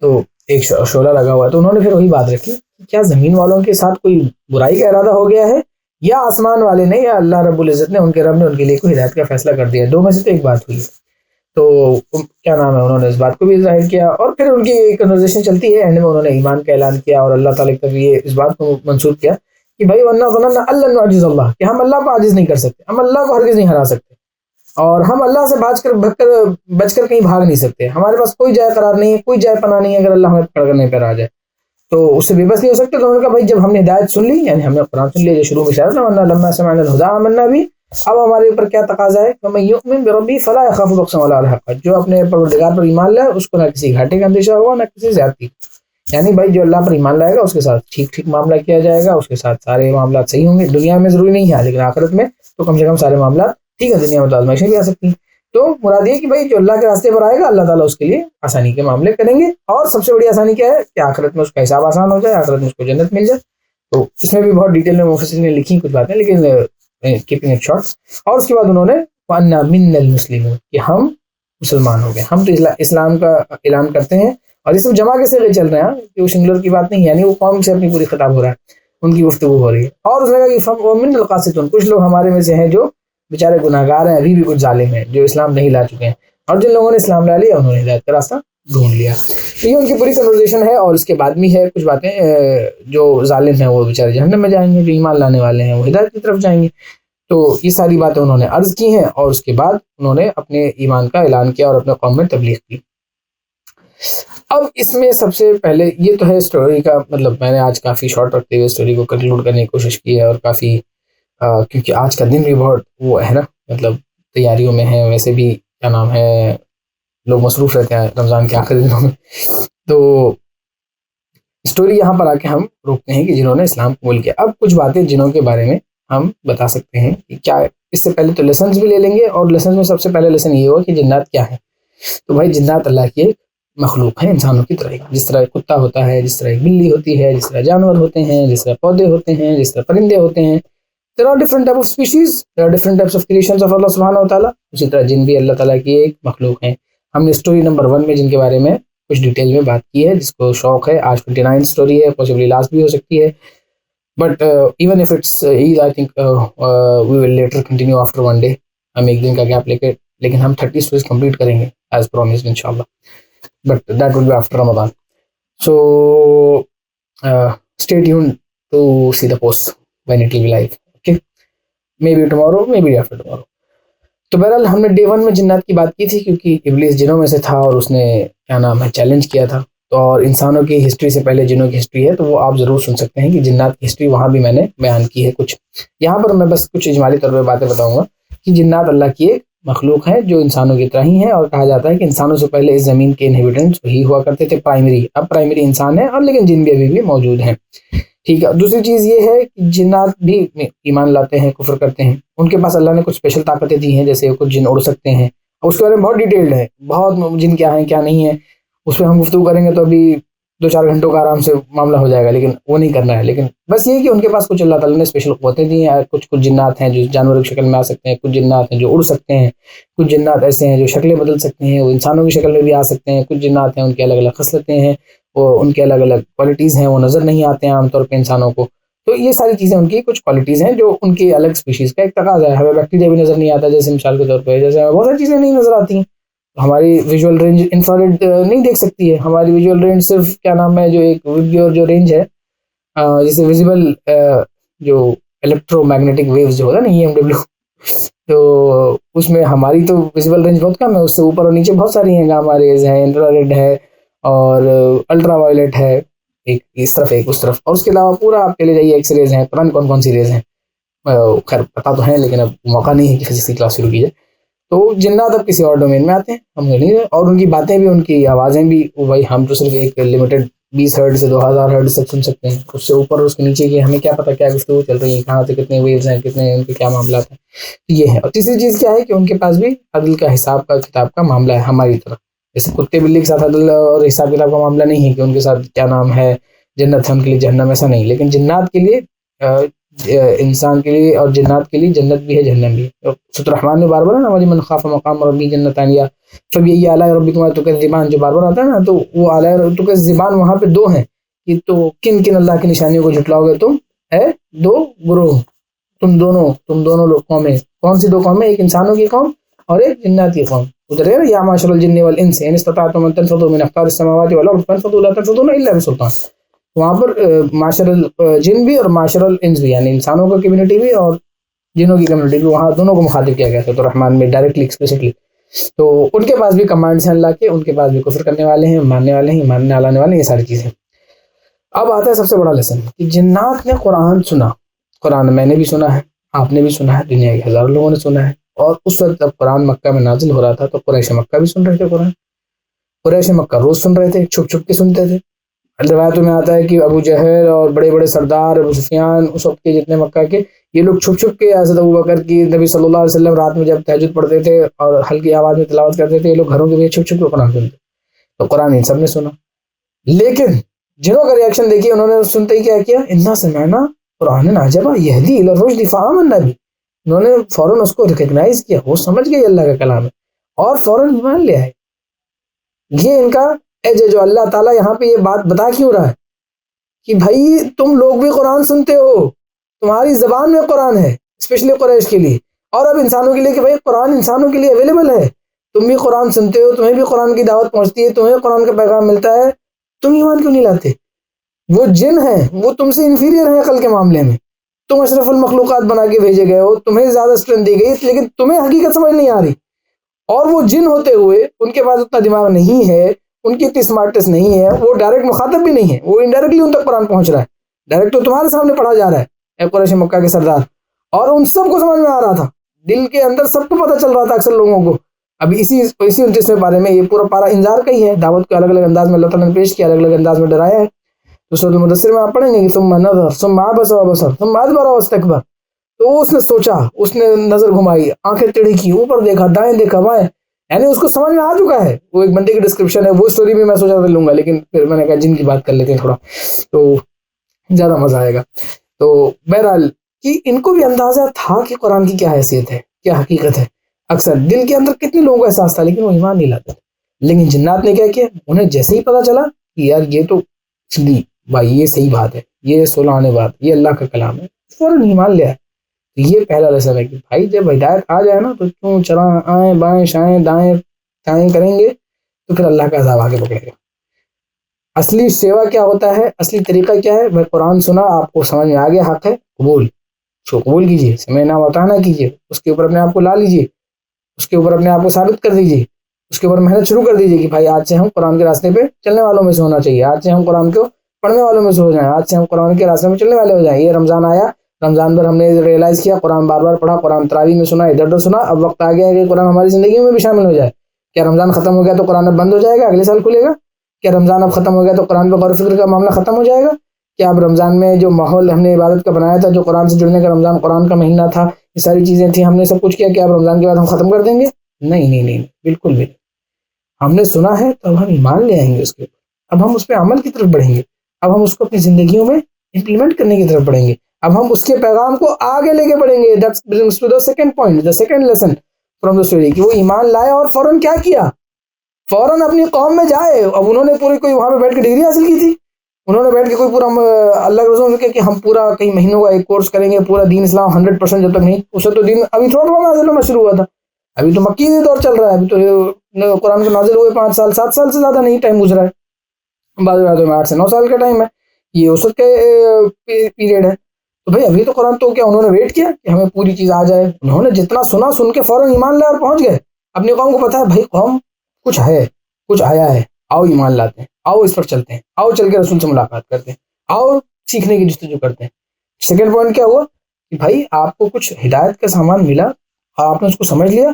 تو ایک شعلہ لگا ہوا ہے، تو انہوں نے پھر وہی بات رکھی کہ کیا زمین والوں کے ساتھ کوئی برائی کا ارادہ ہو گیا ہے، یا آسمان والے نے، یا اللہ رب العزت نے، ان کے رب نے ان کے لیے کوئی ہدایت کا فیصلہ کر دیا، دو میں سے تو ایک بات ہوئی۔ تو کیا نام ہے، انہوں نے اس بات کو بھی ظاہر کیا، اور پھر ان کی کنورسیشن چلتی ہے، اینڈ میں انہوں نے ایمان کا اعلان کیا اور اللہ تعالیٰ کی طرف یہ اس بات کو منسوب کیا کہ بھائی ورنہ ظننا اللہ نعجز اللہ، کہ ہم اللہ کو عاجز نہیں کر سکتے، ہم اللہ کو ہرگز نہیں ہرا سکتے، اور ہم اللہ سے بچ کر کہیں بھاگ نہیں سکتے، ہمارے پاس کوئی جائے قرار نہیں ہے، کوئی جائے پناہ نہیں ہے، اگر اللہ ہمیں پکڑ کرنے پر آ جائے تو اس سے بے بس نہیں ہو سکتے۔ تو انہوں نے کہا بھائی جب ہم نے ہدایت سن لی، یعنی ہم نے قرآن سن لیا، جو شروع میں اشارہ تھا ورنہ لما سمعنا الہدی آمنا بھی، اب ہمارے اوپر کیا تقاضا ہے، ومن یؤمن بربہ فلا یخاف بخسا ولا رہقا، جو اپنے پروردگار پر ایمان لائے اس کو نہ کسی گھاٹے کا اندیشہ ہوگا نہ کسی زیادتی، یعنی بھائی جو اللہ پر ایمان لائے گا اس کے ساتھ ٹھیک ٹھیک معاملہ کیا جائے گا، اس کے ساتھ سارے معاملات صحیح ہوں گے، دنیا میں ضروری نہیں ہے لیکن آخرت میں تو کم سے کم سارے معاملات ٹھیک ہے، دنیا میں تو آزمائشیں بھی آ سکتی ہیں۔ تو مراد یہ کہ بھائی جو اللہ کے راستے پر آئے گا اللہ تعالیٰ اس کے لیے آسانی کے معاملے کریں گے، اور سب سے بڑی آسانی کیا ہے کہ آخرت میں اس کا حساب آسان ہو جائے، آخرت میں اس کو جنت مل جائے۔ تو اس میں بھی بہت ڈیٹیل میں مفسرین نے لکھی کچھ باتیں، لیکن کیپنگ اٹ شارٹ۔ اور اس کے بعد انہوں نے وَأَنَّا مِنَّا الْمُسْلِمُونَ، کہ ہم مسلمان ہو گئے، ہم تو اسلام کا اعلان کرتے ہیں، اور یہ سب جمع کے صیغے چل رہے ہیں کہ وہ سنگولر کی بات نہیں ہے، یعنی وہ قوم سے اپنی پوری خطاب ہو رہا ہے، ان کی گفتگو ہو رہی ہے۔ اور اس نے کہا کہ وَمِنَّا الْقَاسِطُونَ، کچھ لوگ ہمارے میں سے ہیں جو بیچارے گناہ گار ہیں، ابھی بھی کچھ ظالم ہیں جو اسلام نہیں لا چکے ہیں، اور جن لوگوں نے اسلام لا لیا انہوں نے ہدایت کا راستہ ڈھونڈ لیا۔ تو یہ ان کی پوری کنورسیشن ہے، اور اس کے بعد بھی ہے کچھ باتیں، جو ظالم ہیں وہ بیچارے جہنم میں جائیں گے، جو ایمان لانے والے ہیں وہ ہدایت کی طرف جائیں گے۔ تو یہ ساری باتیں انہوں نے عرض کی ہیں، اور اس کے بعد انہوں نے اپنے ایمان کا اعلان کیا اور اپنے قوم میں تبلیغ کی۔ اب اس میں سب سے پہلے یہ تو ہے اسٹوری کا مطلب، میں نے آج کافی شارٹ رکھتے ہوئے اسٹوری کو کنکلوڈ کرنے کی کوشش کی ہے، اور کافی کیونکہ آج کا دن بھی بہت وہ ہے نا، مطلب تیاریوں میں ہیں، ویسے بھی کیا نام ہے لوگ مصروف رہتے ہیں رمضان کے آخری دنوں میں. تو اسٹوری یہاں پر آ کے ہم روکتے ہیں کہ جنہوں نے اسلام قبول کیا. اب کچھ باتیں جنوں کے بارے میں ہم بتا سکتے ہیں کہ کیا. اس سے پہلے تو لیسنز بھی لے لیں گے، اور لیسنز میں سب سے پہلے لیسن یہ ہوا کہ جنات کیا ہے. تو بھائی جنات اللہ کی ایک مخلوق ہے انسانوں کی طرح، جس طرح ایک کتا ہوتا ہے، جس طرح ایک بلی ہوتی ہے، جس طرح جانور ہوتے ہیں، جس طرح پودے ہوتے ہیں، جس طرح پرندے ہوتے ہیں. There are different type of species, there are different types of creations of Allah سبحانہ و تعالیٰ. اسی طرح جن بھی اللہ تعالیٰ کی ایک مخلوق ہیں. ہم نے اسٹوری نمبر 1 میں جن کے بارے میں کچھ ڈیٹیل میں بات کی ہے، جس کو شوق ہے. آج 29 اسٹوری ہے، پاسبلی لاسٹ بھی ہو سکتی ہے، but even if it's Eid I think we will later continue after 1 day. ہم ایک دن کا گیپ لے کے، لیکن ہم 30 اسٹوریز کمپلیٹ کریں گے ایز پرومسڈ انشاءاللہ، but that will be after Ramadan. So stay tuned to see the post when it will be live. Okay, maybe tomorrow, maybe after tomorrow. تو بہرحال ہم نے ڈے 1 میں جنات کی بات کی تھی، کیونکہ ابلیس جنوں میں سے تھا اور اس نے کیا نام ہے چیلنج کیا تھا. تو اور انسانوں کی ہسٹری سے پہلے جنوں کی ہسٹری ہے، تو وہ آپ ضرور سن سکتے ہیں کہ جنات کی ہسٹری وہاں بھی میں نے بیان کی ہے کچھ. یہاں پر میں بس کچھ اجمالی طور پہ باتیں بتاؤں گا کہ جنات اللہ کی ایک مخلوق ہے جو انسانوں کی طرح ہی ہے، اور کہا جاتا ہے کہ انسانوں سے پہلے اس زمین کے انہیبیٹنٹس وہی ہوا کرتے تھے پرائمری. اب پرائمری انسان ہے، اور لیکن جن بھی ابھی بھی موجود ہیں. ٹھیک ہے. دوسری چیز یہ ہے کہ جنات بھی ایمان لاتے ہیں، کفر کرتے ہیں. ان کے پاس اللہ نے کچھ اسپیشل طاقتیں دی ہیں، جیسے کچھ جن اڑ سکتے ہیں، اور اس کے بارے میں بہت ڈیٹیلڈ ہے، بہت جن کیا ہیں کیا نہیں ہے اس پہ ہم گفتگو کریں گے تو ابھی 2-4 گھنٹوں کا آرام سے معاملہ ہو جائے گا، لیکن وہ نہیں کرنا ہے. لیکن بس یہ کہ ان کے پاس کچھ اللہ تعالیٰ نے اسپیشل قوتیں دی ہیں. کچھ جنات ہیں جو جانوروں کی شکل میں آ سکتے ہیں، کچھ جنات ہیں جو اڑ سکتے ہیں، کچھ جنات ایسے ہیں جو شکلیں بدل سکتے ہیں، وہ انسانوں کی شکل میں بھی آ سکتے ہیں. کچھ جنات ہیں ان کی الگ الگ خصلتیں ہیں، وہ ان کے الگ الگ کوالٹیز ہیں، وہ نظر نہیں آتے ہیں عام طور پہ انسانوں کو. تو یہ ساری چیزیں ان کی کچھ کوالٹیز ہیں جو ان کی الگ اسپیشیز کا ایک تقاضا ہے. ہمیں بیکٹیریا بھی نظر نہیں آتا جیسے مثال کے طور پہ، جیسے ہمیں بہت ساری چیزیں نہیں نظر آتی ہیں. ہماری ویژول رینج انفرارڈ نہیں دیکھ سکتی ہے. ہماری ویژول رینج صرف کیا نام ہے جو ایک ویبیور جو رینج ہے، جیسے ویزیبل جو الیکٹرو میگنیٹک ویوز جو ہوتا ہے نا EMW، تو اس میں ہماری تو ویزیبل رینج بہت کم ہے. اس سے اوپر اور نیچے بہت ساری ہیں، گاما ریز ہے، انفرارڈ ہے، اور الٹرا وائلٹ ہے، ایک اس طرف ایک اس طرف، اور اس کے علاوہ پورا آپ چلے جائیے ایکس ریز ہیں، پتہ نہیں کون کون سی ریز ہیں. خیر پتہ تو ہیں، لیکن اب موقع نہیں ہے کہ فزکس کی کلاس شروع کی جائے. تو جنات اب کسی اور ڈومین میں آتے ہیں، ہم نہیں ہیں. اور ان کی باتیں بھی، ان کی آوازیں بھی، بھائی ہم تو صرف ایک لمیٹڈ 20 ہرٹز سے 2000 ہرٹز تک سن سکتے ہیں. اس سے اوپر اس کے نیچے کی ہمیں کیا پتہ کیا گفتگو چل رہی ہے، کہاں سے کتنے ویوز ہیں، کتنے ان کے کیا معاملات ہیں. یہ ہے. اور تیسری چیز کیا ہے کہ ان کے پاس بھی عدل کا حساب کا کتاب کا معاملہ ہے ہماری طرح. جیسے کتے بلی کے ساتھ عدل اور حساب کتاب کا معاملہ نہیں ہے کہ ان کے ساتھ کیا نام ہے جنت ہے ان کے لیے جہنم، ایسا نہیں. لیکن جنات کے لیے انسان کے لیے اور جنات کے لیے جنت بھی ہے جہنم بھی ہے. سورۃ الرحمن میں بار بار نا وَلِمَنْ خَافَ مَقَامَ رَبِّهِ جَنَّتَانِ یا فَبِأَيِّ آلَاءِ رَبِّكُمَا تُكَذِّبَانِ جو بار بار آتا ہے نا، تو وہ آلاء تُكَذِّبَانِ وہاں پہ 2 ہیں کہ تو کن کن اللہ کی نشانیوں کو جھٹلاؤ گے تم، ہے 2 گروہ، تم دونوں لوگ قومیں. کون سی 2 قومیں؟ ایک انسانوں کی قوم اور ایک جنات کی قوم. ادھر ہے نا یا معشر الجن والانس ان استطعتم ان تنفذوا من اقطار السماوات والارض فانفذوا لا تنفذون الا بسلطان. وہاں پر معاشر الجن بھی اور معاشر الانس بھی، یعنی انسانوں کا کمیونٹی بھی اور جنوں کی کمیونٹی بھی، وہاں دونوں کو مخاطب کیا گیا تھا تو رحمان میں ڈائریکٹلی ایکسپلیسٹلی. تو ان کے پاس بھی کمانڈس ہیں اللہ کے، ان کے پاس بھی کفر کرنے والے ہیں، ماننے والے ہیں، ماننے لانے والے ہیں، یہ ساری چیزیں. اب آتا ہے سب سے بڑا لیسن کہ جنات نے قرآن سنا. قرآن میں نے بھی سنا ہے، آپ نے بھی سنا ہے، دنیا کے ہزاروں لوگوں نے سنا ہے. اور اس وقت جب قرآن مکہ میں نازل ہو رہا تھا تو قریش مکہ بھی سن رہے تھے قرآن. قریش مکہ روز سن رہے تھے، چھپ چھپ کے سنتے تھے. روایتوں میں آتا ہے کہ ابو جہل اور بڑے بڑے سردار ابو سفیان اس وقت کے جتنے مکہ کے، یہ لوگ چھپ چھپ کے حضرت ابوبکر کی نبی صلی اللہ علیہ وسلم رات میں جب تہجد پڑھتے تھے اور ہلکی آواز میں تلاوت کرتے تھے، یہ لوگ گھروں کے پیچھے چھپ چھپ کے قرآن سنتے. تو قرآن ان سب نے سنا. لیکن جنہوں کا ریاکشن دیکھیے، انہوں نے سنتے ہی کیا کیا، انا سمعنا قرآنا عجبا یہدی الی الرشد فآمنا بہ. انہوں نے فوراً اس کو ریکگنائز کیا، وہ سمجھ گئے اللہ کا کلام ہے اور فوراً ایمان لے آئے. یہ ان کا ایج ہے جو اللہ تعالیٰ یہاں پہ یہ بات بتا کیوں رہا ہے کہ بھائی تم لوگ بھی قرآن سنتے ہو، تمہاری زبان میں قرآن ہے اسپیشلی قریش کے لیے، اور اب انسانوں کے لیے کہ بھائی قرآن انسانوں کے لیے اویلیبل ہے، تم بھی قرآن سنتے ہو، تمہیں بھی قرآن کی دعوت پہنچتی ہے، تمہیں قرآن کا پیغام ملتا ہے، تم ایمان کیوں نہیں لاتے؟ وہ جن ہیں، وہ تم سے انفیریئر ہیں عقل کے معاملے میں، تم اشرف المخلوقات بنا کے بھیجے گئے ہو، تمہیں زیادہ اسٹرینتھ دی گئی، لیکن تمہیں حقیقت سمجھ نہیں آ رہی. اور وہ جن ہوتے ہوئے ان کے پاس اتنا دماغ نہیں ہے، ان کی اتنی اسمارٹنس نہیں ہے، وہ ڈائریکٹ مخاطب بھی نہیں ہے، وہ انڈائریکٹلی ان تک قرآن پہنچ رہا ہے. ڈائریکٹ تو تمہارے سامنے پڑھا جا رہا ہے اے قریش مکہ کے سردار، اور ان سب کو سمجھ میں آ رہا تھا. دل کے اندر سب کو پتہ چل رہا تھا اکثر لوگوں کو. ابھی اسی 29ویں پارے میں یہ پورا پارا انذار کا ہی ہے، دعوت کو الگ الگ انداز میں اللہ تعالیٰ نے پیش کیا، الگ الگ انداز میں ڈرایا ہے. تو سورۃ المدثر میں آپ پڑھیں گے کہ ثم نظر ثم عبس وبصر ثم ادبر واستکبر. تو اس نے سوچا، اس نے نظر گھمائی، آنکھیں ٹیڑھی کی، اوپر دیکھا، دائیں دیکھا، بائیں، یعنی اس کو سمجھ میں آ چکا ہے. وہ ایک بندے کی ڈسکرپشن ہے، وہ سٹوری بھی میں سوچا تھا لوں گا، لیکن پھر میں نے کہا جن کی بات کر لیتے ہیں تھوڑا تو زیادہ مزہ آئے گا. تو بہرحال کہ ان کو بھی اندازہ تھا کہ قرآن کی کیا حیثیت ہے، کیا حقیقت ہے. اکثر دل کے اندر کتنے لوگوں کا احساس تھا لیکن وہ ایمان نہیں لاتے. لیکن جنات نے کیا کیا، انہیں جیسے ہی پتا چلا کہ یار یہ تو بھائی یہ صحیح بات ہے، یہ سلانے بات، یہ اللہ کا کلام ہے، فوراً ایمان لیا. یہ پہلا لیسن ہے کہ بھائی جب ہدایت آ جائے نا تو کیوں چلا آئیں بائیں شائیں دائیں چائیں کریں گے تو پھر اللہ کا عذاب آگے پکڑے گا. اصلی سیوا کیا ہوتا ہے، اصلی طریقہ کیا ہے؟ بھائی قرآن سنا، آپ کو سمجھ میں آ گیا، حق ہے، قبول، اس کو قبول کیجیے، سمعنا وأطعنا کیجیے، اس کے اوپر اپنے آپ کو لا لیجیے، اس کے اوپر اپنے آپ کو ثابت کر دیجیے، اس کے اوپر محنت شروع کر دیجیے کہ بھائی آج سے ہم قرآن کے راستے پہ چلنے والوں میں سے ہونا چاہیے، آج سے ہم قرآن کو پڑھنے والوں میں سے ہو جائیں، آج سے ہم قرآن کے راستے میں چلنے والے ہو جائیں. یہ رمضان آیا، رمضان پر ہم نے ریئلائز کیا، قرآن بار بار پڑھا، قرآن تراویح میں سنا، ادھر ادھر سنا، اب وقت آ گیا ہے کہ قرآن ہماری زندگی میں بھی شامل ہو جائے. کیا رمضان ختم ہو گیا تو قرآن اب بند ہو جائے گا، اگلے سال کھلے گا؟ کیا رمضان اب ختم ہو گیا تو قرآن پہ غور و فکر کا معاملہ ختم ہو جائے گا؟ کیا اب رمضان میں جو ماحول ہم نے عبادت کا بنایا تھا، جو قرآن سے جڑنے کا رمضان قرآن کا مہینہ تھا، یہ ساری چیزیں تھیں، ہم نے سب کچھ کیا، کہ اب رمضان کے بعد ہم ختم کر دیں گے؟ نہیں نہیں نہیں، بالکل بھی. ہم نے سنا ہے تو اب ہم ایمان لے آئیں گے اس کے اوپر، اب ہم اس پہ عمل کی طرف بڑھیں گے، اب ہم اس کو اپنی زندگیوں میں امپلیمنٹ کرنے کی طرف بڑھیں گے، اب ہم اس کے پیغام کو آگے لے کے بڑھیں گے. That brings to the second point, the second lesson from the story کہ وہ ایمان لائے اور فوراً کیا کیا، فوراً اپنی قوم میں جائے. اب انہوں نے پوری کوئی وہاں پہ بیٹھ کے ڈگری حاصل کی تھی، انہوں نے بیٹھ کے کوئی پورا اللہ کے رسول کہ ہم پورا کئی مہینوں کا ایک کورس کریں گے، پورا دین اسلام 100% جب تک نہیں، اسے تو دین ابھی تھوڑا تھوڑا نازل ہونا شروع ہوا تھا، ابھی تو مکی دور چل رہا ہے، ابھی تو قرآن کے نازل ہوئے 5 سال 7 سال سے زیادہ نہیں ٹائم گزرا ہے، بعض باتوں میں 8 سے 9 سال کا ٹائم ہے، یہ اس وقت کا پیریڈ ہے. تو بھائی ابھی تو قرآن تو کیا انہوں نے ویٹ کیا کہ ہمیں پوری چیز آ جائے؟ انہوں نے جتنا سنا سن کے فوراً ایمان لائے اور پہنچ گئے. اپنی قوم کو پتا ہے بھائی قوم کچھ ہے، کچھ آیا ہے، آؤ ایمان لاتے ہیں، آؤ اس پر چلتے ہیں، آؤ چل کے رسول سے ملاقات کرتے ہیں، آؤ سیکھنے کی جستجو کرتے ہیں. سیکنڈ پوائنٹ کیا ہوا کہ بھائی آپ کو کچھ ہدایت کا سامان ملا، آپ نے اس کو سمجھ لیا،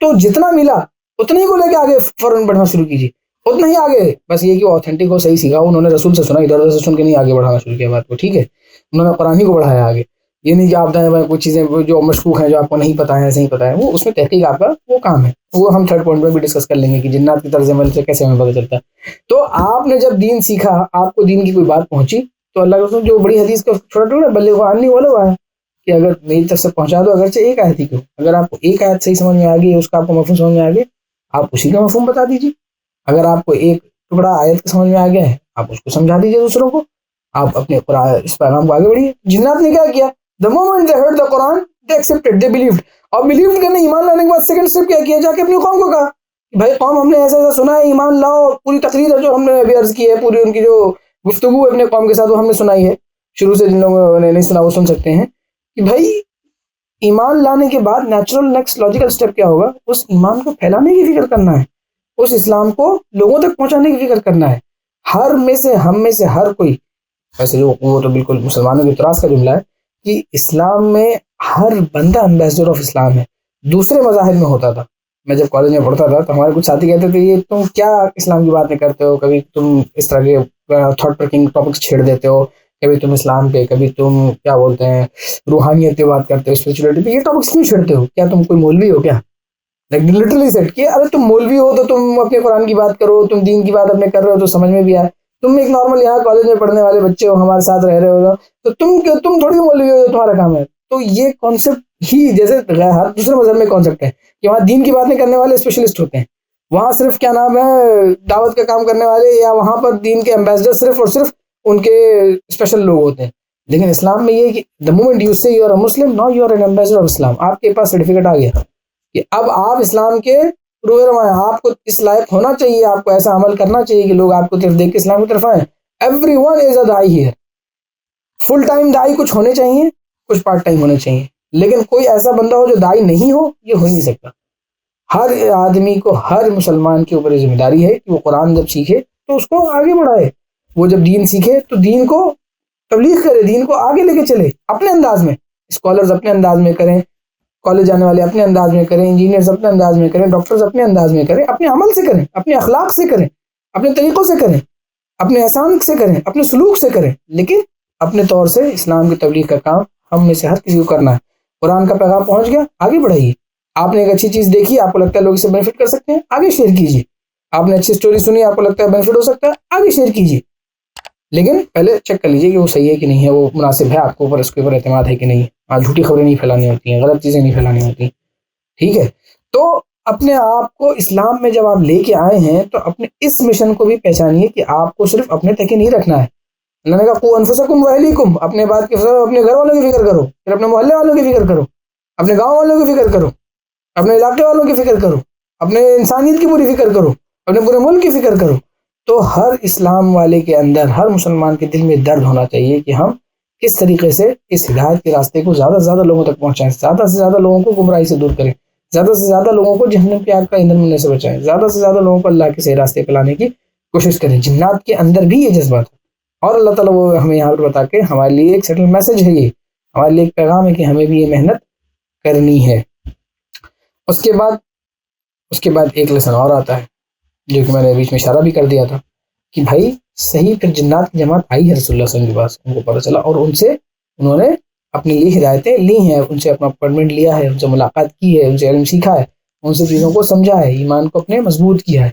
تو جتنا ملا اتنا ہی کو لے کے آگے فوراً بڑھنا شروع کیجیے، اتنا ہی آگے. بس یہ کہ وہ آتھینٹک ہو، صحیح سیکھا، انہوں نے رسول سے سنا، ادھر ادھر سے سن کے نہیں آگے بڑھانا شروع کیا بات کو، ٹھیک ہے، انہوں نے قرآن ہی کو بڑھایا آگے. یہ نہیں کہ آپ دائیں بائیں کچھ چیزیں جو مشکوک ہیں، جو آپ کو نہیں پتہ ہے، صحیح پتہ ہے، وہ اس میں تحقیق آپ کا وہ کام ہے، وہ ہم تھرڈ پوائنٹ میں بھی ڈسکس کر لیں گے کہ جنات کی طرز عمل سے کیسے ہمیں پتہ چلتا ہے. تو آپ نے جب دین سیکھا، آپ کو دین کی کوئی بات پہنچی، تو اللہ کے رسول جو بڑی حدیث کا چھوٹا ٹکڑا بلغ عنی ولو آیا کہ اگر میری طرف سے پہنچا دو، اگرچہ ایک آیت ہی کیوں، اگر آپ کو ایک آیت صحیح سمجھ میں آ گئی، اس کا آپ کو مفہوم سمجھ میں آ گیا، آپ اسی کا مفہوم بتا دیجیے. اگر آپ کو ایک ٹکڑا آیت کا سمجھ میں آ گیا ہے، آپ اس کو سمجھا دیجیے دوسروں کو، آپ اپنے اس پیغام کو آگے بڑھیے. جنات نے کیا کیا؟ the moment they heard the Quran they accepted, they believed. اور believed کرنے ایمان لانے کے بعد سیکنڈ اسٹیپ کیا کیا؟ جا کے اپنی قوم کو کہا کہ بھائی قوم ہم نے ایسا ایسا سنا ہے، ایمان لاؤ. پوری تقریر ہے جو ہم نے ابھی عرض کی ہے، پوری ان کی جو گفتگو ہے اپنے قوم کے ساتھ وہ ہم نے سنائی ہے، شروع سے جن لوگوں نے نہیں سنا وہ سن سکتے ہیں کہ بھائی ایمان لانے کے بعد نیچرل نیکسٹ لاجیکل اسٹیپ کیا ہوگا؟ اس ایمان کو پھیلانے کی فکر کرنا ہے، اس اسلام کو لوگوں تک پہنچانے کی فکر کرنا ہے. ہم میں سے ہر کوئی، ویسے جو وہ تو بالکل مسلمانوں کے اعتراض کا جملہ ہے کہ اسلام میں ہر بندہ امبیسڈر آف اسلام ہے. دوسرے مذاہب میں ہوتا تھا، میں جب کالج میں پڑھتا تھا تو ہمارے کچھ ساتھی کہتے تھے یہ تم کیا اسلام کی باتیں کرتے ہو، کبھی تم اس طرح کے تھاٹ پروکنگ ٹاپکس چھیڑ دیتے ہو، کبھی تم اسلام پہ، کبھی تم کیا بولتے ہیں روحانیت کی بات کرتے ہو، اسپرچولیٹی پہ، یہ ٹاپکس کیوں چھیڑتے ہو؟ کیا تم کوئی مولوی ہو کیا؟ لٹرلی سیٹ کہ ارے تم مولوی ہو تو تم اپنے قرآن کی بات کرو، تم دین کی بات اپنے کر رہے ہو تو سمجھ میں بھی آئے. تم ایک نارمل یہاں کالج میں پڑھنے والے بچے ہو، ہمارے ساتھ رہ رہے ہو، تو تم تھوڑی مولوی ہو، تمہارا کام ہے. تو یہ کانسیپٹ ہی جیسے ہر دوسرے مذہب میں کانسیپٹ ہے کہ وہاں دین کی باتیں کرنے والے اسپیشلسٹ ہوتے ہیں، وہاں صرف کیا نام ہے دعوت کا کام کرنے والے، یا وہاں پر دین کے امبیسڈر صرف اور صرف ان کے اسپیشل لوگ ہوتے ہیں. لیکن اسلام میں یہ کہ the moment you say you are a Muslim, now you are an ambassador of Islam. آپ کے پاس سرٹیفکیٹ آ گیا کہ اب آپ اسلام کے روح رواں ہیں، آپ کو اس لائق ہونا چاہیے، آپ کو ایسا عمل کرنا چاہیے کہ لوگ آپ کو طرف دیکھ کے اسلام کی طرف آئیں. ایوری ون از اے دائی ہیئر. فل ٹائم دائی کچھ ہونے چاہیے، کچھ پارٹ ٹائم ہونے چاہیے، لیکن کوئی ایسا بندہ ہو جو دائی نہیں ہو، یہ ہو ہی نہیں سکتا. ہر آدمی کو، ہر مسلمان کے اوپر ذمہ داری ہے کہ وہ قرآن جب سیکھے تو اس کو آگے بڑھائے، وہ جب دین سیکھے تو دین کو تبلیغ کرے، دین کو آگے لے کے چلے اپنے انداز میں. اسکالرز اپنے انداز میں کریں، کالج جانے والے اپنے انداز میں کریں، انجینئرز اپنے انداز میں کریں، ڈاکٹرز اپنے انداز میں کریں، اپنے عمل سے کریں، اپنے اخلاق سے کریں، اپنے طریقوں سے کریں، اپنے احسان سے کریں، اپنے سلوک سے کریں، لیکن اپنے طور سے اسلام کی تبلیغ کا کام ہم میں سے ہر کسی کو کرنا ہے۔ قرآن کا پیغام پہنچ گیا، آگے بڑھائیے۔ آپ نے ایک اچھی چیز دیکھی، آپ کو لگتا ہے لوگ اس سے بینیفٹ کر سکتے ہیں، آگے شیئر کیجیے۔ آپ نے اچھی سٹوری سنی، آپ کو لگتا ہے بینیفٹ ہو سکتا ہے، آگے شیئر کیجیے، لیکن پہلے چیک کر لیجیے کہ وہ صحیح ہے کہ نہیں ہے، وہ مناسب ہے آپ کو اوپر، اس کے اوپر اعتماد ہے کہ نہیں۔ جھوٹی خبریں نہیں پھیلانی ہوتی ہیں، غلط چیزیں نہیں پھیلانی ہوتی، ٹھیک ہے؟ تو اپنے آپ کو اسلام میں جب آپ لے کے آئے ہیں تو اپنے اس مشن کو بھی پہچانیے کہ آپ کو صرف اپنے تک ہی نہیں رکھنا ہے۔ اللہ نے کہا قوا انفسکم واہلیکم، اپنے بات کی اپنے گھر والوں کی فکر کرو، پھر اپنے محلے والوں کی فکر کرو، اپنے گاؤں والوں کی فکر کرو، اپنے علاقے والوں کی فکر کرو، اپنے انسانیت کی پوری فکر کرو، اپنے پورے ملک کی فکر کرو۔ تو ہر اسلام والے کے اندر، ہر مسلمان کے دل میں درد ہونا چاہیے کہ ہم کس طریقے سے اس ہدایت کے راستے کو زیادہ سے زیادہ لوگوں تک پہنچائیں، زیادہ سے زیادہ لوگوں کو گمراہی سے دور کریں، زیادہ سے زیادہ لوگوں کو جہنم کی آگ کا ایندھن ملنے سے بچائیں، زیادہ سے زیادہ لوگوں کو اللہ کے صحیح راستے پہ لانے کی کوشش کریں۔ جنات کے اندر بھی یہ جذبات ہے، اور اللہ تعالیٰ وہ ہمیں یہاں پر بتا کے ہمارے لیے ایک سٹل میسج ہے، یہ ہمارے لیے ایک پیغام ہے کہ ہمیں بھی یہ محنت کرنی ہے۔ اس کے بعد ایک لیسن اور آتا ہے جو کہ میں نے بیچ میں اشارہ بھی کر دیا تھا کہ بھائی صحیح پھر جنات کی جماعت آئی ہے رسول اللہ صلی اللہ علیہ وسلم کے پاس، ان کو پتہ چلا اور انہوں نے اپنے لیے ہدایتیں لی ہیں، ان سے اپنا اپائنٹمنٹ لیا ہے، ان سے ملاقات کی ہے، ان سے علم سیکھا ہے، ان سے چیزوں کو سمجھا ہے، ایمان کو اپنے مضبوط کیا ہے۔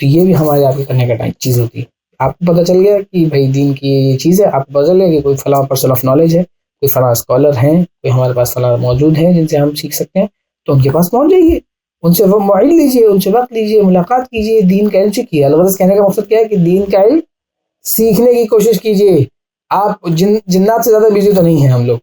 تو یہ بھی ہمارے آپ کے کرنے کا چیز ہوتی ہے۔ آپ کو پتہ چل گیا کہ بھائی دین کی یہ چیز ہے، آپ کو پتہ چل گیا کہ کوئی فلاں پرسن آف نالج ہے، کوئی فلاں اسکالر ہیں، کوئی ہمارے پاس فلاں موجود ہیں جن سے ہم سیکھ سکتے ہیں، تو ان کے پاس پہنچ جائیے، ان سے وہ معین لیجیے، ان سے وقت لیجیے، ملاقات کیجیے، دین کا علم سیکھیے۔ الغرض کہنے کا مقصد کیا ہے کہ دین کا علم سیکھنے کی کوشش کیجیے۔ آپ جنات سے زیادہ بزی تو نہیں ہیں ہم لوگ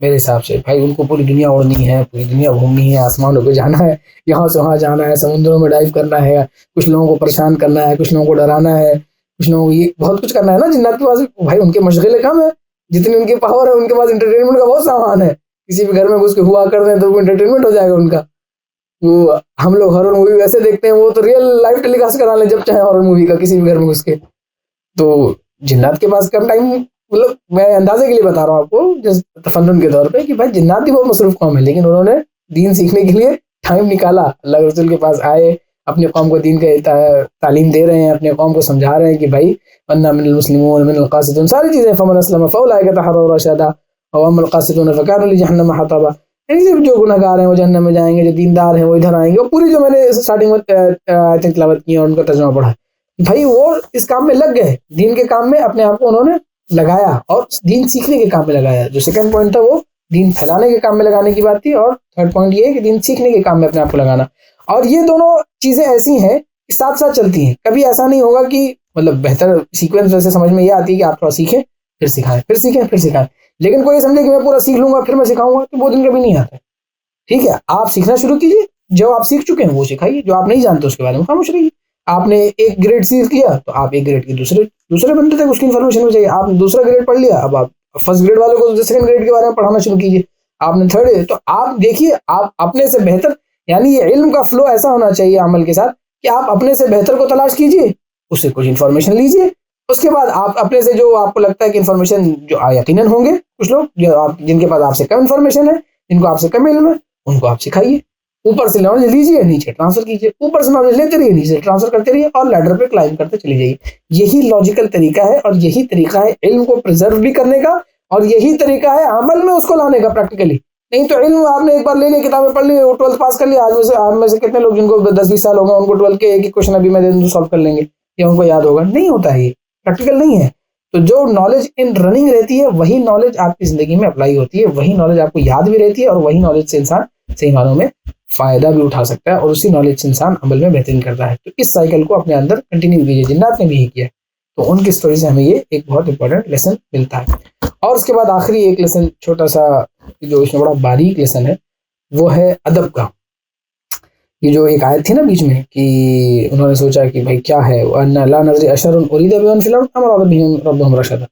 میرے حساب سے، بھائی ان کو پوری دنیا اڑنی ہے، پوری دنیا گھومنی ہے، آسمانوں پہ جانا ہے، یہاں سے وہاں جانا ہے، سمندروں میں ڈائیو کرنا ہے، کچھ لوگوں کو پریشان کرنا ہے، کچھ لوگوں کو ڈرانا ہے، کچھ لوگوں کو یہ بہت کچھ کرنا ہے نا۔ جنات کے پاس بھائی ان کے مشغلے کم ہیں، جتنی ان کی پاور ہے ان کے پاس انٹرٹینمنٹ کا بہت سامان ہے۔ کسی بھی گھر میں گھس کے ہوا کر دیں تو وہ انٹرٹینمنٹ ہو جائے گا ان کا۔ وہ ہم لوگ ہارر مووی ویسے دیکھتے ہیں، وہ تو ریئل لائف ٹیلی کاسٹ کرا لیں جب چاہے ہارر مووی کا کسی بھی گھر میں گھس کے۔ تو جنات کے پاس کم ٹائم، مطلب میں اندازے کے لیے بتا رہا ہوں آپ کو جس تفنن کے طور پہ، کہ بھائی جنات بھی بہت مصروف قوم ہے، لیکن انہوں نے دین سیکھنے کے لیے ٹائم نکالا، اللہ کے رسول کے پاس آئے، اپنے قوم کو دین کا تعلیم دے رہے ہیں، اپنے قوم کو سمجھا رہے ہیں کہ بھائی انا من المسلمون من القاسطون، ساری چیزیں، فمن اسلم فاولئک تحروا رشدا واما القاسطون فكانوا لجهنم حطبا، یعنی جو گناہ گار ہیں وہ جہنم میں جائیں گے، جو دیندار ہیں وہ ادھر آئیں گے۔ اور پوری جو میں نے اسٹارٹنگ میں تلاوت کی اور ان کا ترجمہ پڑھا، بھائی وہ اس کام میں لگ گئے، دین کے کام میں اپنے آپ کو انہوں نے لگایا اور دین سیکھنے کے کام میں لگایا۔ جو سیکنڈ پوائنٹ تھا وہ دین پھیلانے کے کام میں لگانے کی بات تھی، اور تھرڈ پوائنٹ یہ ہے کہ دین سیکھنے کے کام میں اپنے آپ کو لگانا۔ اور یہ دونوں چیزیں ایسی ہیں کہ ساتھ ساتھ چلتی ہیں، کبھی ایسا نہیں ہوگا کہ مطلب بہتر سیکوینس ویسے سمجھ میں یہ آتی ہے کہ آپ تھوڑا سیکھیں پھر سکھائیں، پھر سیکھیں پھر سکھائیں، لیکن کوئی یہ سمجھے کہ میں پورا سیکھ لوں گا پھر میں سکھاؤں گا، تو وہ دن کبھی نہیں آتا ہے۔ ٹھیک ہے، آپ سیکھنا شروع کیجیے، جو آپ سیکھ چکے ہیں وہ سکھائیے، جو آپ نہیں جانتے اس کے بارے میں خاموش رہیے۔ آپ نے ایک گریڈ سیکھ لیا تو آپ ایک گریڈ کی دوسرے بندے تک اس کی انفارمیشن ہو چاہیے۔ آپ نے دوسرا گریڈ پڑھ لیا، اب آپ فرسٹ گریڈ والوں کو سیکنڈ گریڈ کے بارے میں پڑھانا شروع کیجیے۔ آپ نے تھرڈ، تو آپ دیکھیے آپ اپنے سے بہتر، یعنی یہ علم کا فلو ایسا ہونا چاہیے عمل کے ساتھ کہ آپ اپنے سے بہتر کو تلاش کیجیے، اس سے کچھ انفارمیشن لیجیے، اس کے بعد آپ اپنے سے جو آپ کو لگتا ہے کہ انفارمیشن جو یقیناً ہوں گے کچھ لوگ جو جن کے پاس آپ سے کم انفارمیشن ہے، جن کو آپ سے کم علم ہے، ان کو آپ سکھائیے۔ اوپر سے نالج لیجیے، نیچے ٹرانسفر کیجیے، اوپر سے نالج لیتے رہیے، نیچے ٹرانسفر کرتے رہیے، اور لیڈر پہ کلائم کرتے چلی جائیے۔ یہی لاجیکل طریقہ ہے، اور یہی طریقہ ہے علم کو پرزرو بھی کرنے کا، اور یہی طریقہ ہے عمل میں اس کو لانے کا پریکٹیکلی۔ نہیں تو علم آپ نے ایک بار لے لیا، کتابیں پڑھ لی، 12th پاس کر لیا، آج میں سے کتنے لوگ جن کو 10-20 سال ہوگا ان کو 12 کے ایک ہی کوشچن ابھی میں دے دوں سالو کر لیں گے یا ان کو یاد ہوگا؟ نہیں ہوتا ہے، یہ پریکٹیکل نہیں ہے۔ تو جو نالج ان رننگ رہتی ہے وہی نالج آپ کی زندگی میں اپلائی ہوتی ہے، وہی نالج آپ کو یاد بھی رہتی ہے، اور وہی نالج سے انسان صحیح معنوں میں فائدہ بھی اٹھا سکتا ہے، اور اسی نالج سے انسان عمل میں بہترین کرتا ہے۔ تو اس سائیکل کو اپنے اندر کنٹینیو کیجیے، جنات نے بھی یہی کیا ہے۔ تو ان کی سٹوری سے ہمیں یہ ایک بہت امپورٹنٹ لیسن ملتا ہے۔ اور اس کے بعد آخری ایک لیسن چھوٹا سا جو اس میں بڑا باریک لیسن ہے وہ ہے ادب کا۔ یہ جو ایک آیت تھی نا بیچ میں کہ انہوں نے سوچا کہ بھائی کیا ہے وَأَنَّ لَا نَدْرِي أَشَرٌ أُرِيدَ بِمَنْ فِي الْأَرْضِ أَمْ أَرَادَ بِهِمْ رَبُّهُمْ رَشَدًا،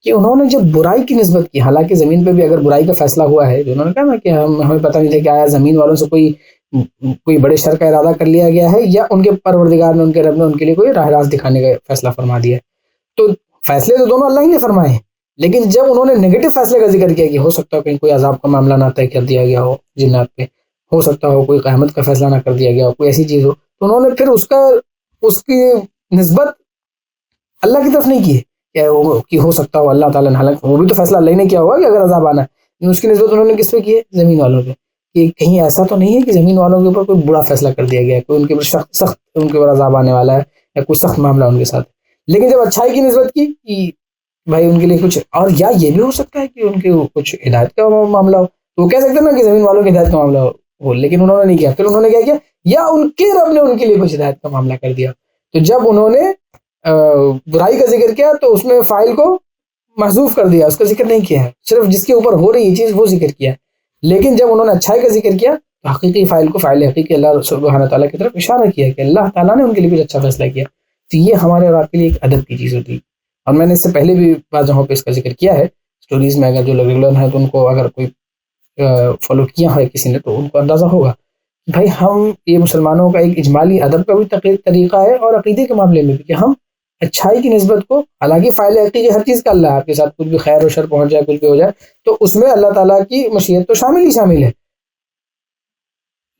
کہ انہوں نے جب برائی کی نسبت کی، حالانکہ زمین پہ بھی اگر برائی کا فیصلہ ہوا ہے، جو انہوں نے کہا نا کہ ہمیں پتہ نہیں تھا کہ آیا زمین والوں سے کوئی بڑے شر کا ارادہ کر لیا گیا ہے، یا ان کے پروردگار نے، ان کے رب نے ان کے لیے کوئی راہ راست دکھانے کا فیصلہ فرما دیا ہے۔ تو فیصلے تو دونوں اللہ ہی نے فرمائے ہیں، لیکن جب انہوں نے نگیٹو فیصلے کا ذکر کیا کہ ہو سکتا ہے کہیں کوئی عذاب کا معاملہ نہ طے کر دیا گیا ہو جنات پہ، ہو سکتا ہو کوئی قیامت کا فیصلہ نہ کر دیا گیا ہو، کوئی ایسی چیز ہو، تو انہوں نے پھر اس کی نسبت اللہ کی طرف نہیں کی کہ ہو سکتا ہو اللہ تعالیٰ نے، حالانکہ وہ بھی تو فیصلہ اللہ نے کیا ہوگا کہ اگر عذاب آنا ہے، اس کی نسبت انہوں نے کس پہ کی ہے؟ زمین والوں پہ، کہ کہیں ایسا تو نہیں ہے کہ زمین والوں کے اوپر کوئی برا فیصلہ کر دیا گیا ہے، کوئی ان کے اوپر سخت ان کے اوپر عذاب آنے والا ہے یا کوئی سخت معاملہ ان کے ساتھ. لیکن جب اچھائی کی نسبت کی کہ بھائی ان کے لیے کچھ، اور یا یہ بھی ہو سکتا ہے کہ ان کے کچھ ہدایت کا معاملہ ہو، تو وہ کہہ سکتے ہیں نا کہ زمین والوں کی ہدایت کا معاملہ ہو، لیکن انہوں نے نہیں کیا. پھر انہوں نے کیا کیا؟ یا ان کے رب نے ان کے لیے کچھ ہدایت کا معاملہ کر دیا. تو جب انہوں نے برائی کا ذکر کیا تو اس میں فاعل کو محذوف کر دیا، اس کا ذکر نہیں کیا ہے، صرف جس کے اوپر ہو رہی ہے چیز وہ ذکر کیا ہے. لیکن جب انہوں نے اچھائی کا ذکر کیا تو حقیقی فاعل کو فاعل حقیقی اللہ سبحانہ تعالیٰ کی طرف اشارہ کیا کہ اللہ تعالیٰ نے ان کے لیے کچھ اچھا فیصلہ کیا. تو یہ ہمارے اور آپ کے لیے ایک ادب کی چیز ہوتی ہے. اور میں نے اس سے پہلے بھی بعض جگہوں پہ اس کا ذکر کیا ہے اسٹوریز میں، اگر جو ریگولر ہیں تو ان کو اگر کوئی فالو کیا ہے کسی نے تو ان کو اندازہ ہوگا کہ بھائی ہم یہ مسلمانوں کا ایک اجمالی ادب کا بھی طریقہ ہے، اور عقیدے کے معاملے میں بھی کہ ہم اچھائی کی نسبت کو، حالانکہ فاعل حقیقی ہر چیز کا اللہ ہے، آپ کے ساتھ کچھ بھی خیر و شر پہنچ جائے، کچھ بھی ہو جائے تو اس میں اللہ تعالیٰ کی مشیت تو شامل ہی شامل ہے،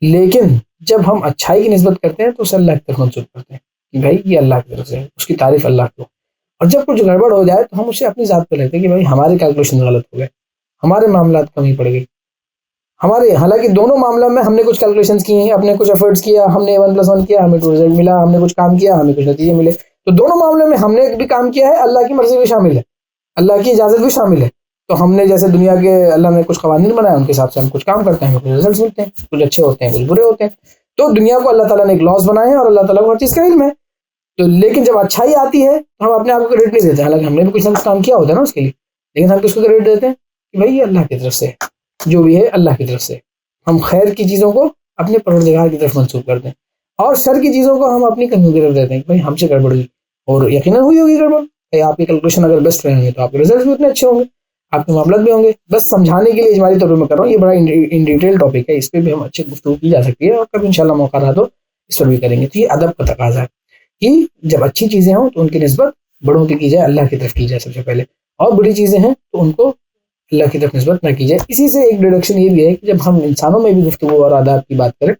لیکن جب ہم اچھائی کی نسبت کرتے ہیں تو اسے اللہ کی طرف منسوب کرتے ہیں کہ بھائی یہ اللہ کی طرف سے ہے، اس کی تعریف اللہ کو. اور جب کچھ گڑبڑ ہو جائے تو ہم اسے اپنی ذات پہ لیتے ہیں کہ بھائی ہمارے کیلکولیشن غلط ہو گئے، ہمارے معاملات کمی پڑ گئی ہمارے، حالانکہ دونوں معاملوں میں ہم نے کچھ کیلکولیشنز کی ہیں، اپنے کچھ ایفرٹس کیا، ہم نے 1+1 کیا، ہمیں 2 رزلٹ ملا، ہم نے کچھ کام کیا، ہمیں کچھ نتیجے ملے. تو دونوں معاملوں میں ہم نے بھی کام کیا ہے، اللہ کی مرضی بھی شامل ہے، اللہ کی اجازت بھی شامل ہے. تو ہم نے جیسے دنیا کے اللہ نے کچھ قوانین بنائے ان کے حساب سے ہم کچھ کام کرتے ہیں، ہمیں کچھ رزلٹس ملتے ہیں، کچھ اچھے ہوتے ہیں کچھ برے ہوتے ہیں. تو دنیا کو اللہ تعالیٰ نے ایک لاس بنائے ہیں اور اللہ تعالیٰ کو ہر چیز کا علم ہے. تو لیکن جب اچھائی آتی ہے تو ہم اپنے آپ کو کریڈٹ نہیں دیتے، حالانکہ ہم نے بھی کچھ نہ کچھ کام کیا ہوتا ہے نا اس کے لیے، لیکن ہم کس کو کریڈٹ دیتے ہیں کہ بھائی یہ اللہ کی طرف سے، جو بھی ہے اللہ کی طرف سے. ہم خیر کی چیزوں کو اپنے پروردگار کی طرف منسوب کرتے ہیں، اور شر کی چیزوں کو ہم اپنی کمیوں کی طرف دیتے ہیں کہ بھائی ہم سے گڑبڑ ہوئی، اور یقیناً ہوئی ہوگی گڑبڑ. آپ کی کیلکولیشن اگر بیسٹ رہیں گے تو آپ کے رزلٹ بھی اتنے اچھے ہوں گے، آپ کے معاملات بھی ہوں گے. بس سمجھانے کے لیے اجمالی طور پر میں کر رہا ہوں، یہ بڑا ان ڈیٹیل ٹاپک ہے، اس پہ بھی ہم اچھے گفتگو کی جا سکتی ہے، اور کبھی انشاءاللہ موقع رہا تو اس پر بھی کریں گے. تو یہ ادب کا تقاضا ہے کہ جب اچھی چیزیں ہوں تو ان کی نسبت بڑوں کی جائے، اللہ کی طرف کی جائے سب سے پہلے، اور بری چیزیں ہیں تو ان کو اللہ کی طرف نسبت نہ کی جائے. اسی سے ایک ڈیڈکشن یہ بھی ہے کہ جب ہم انسانوں میں بھی گفتگو اور آداب کی بات کریں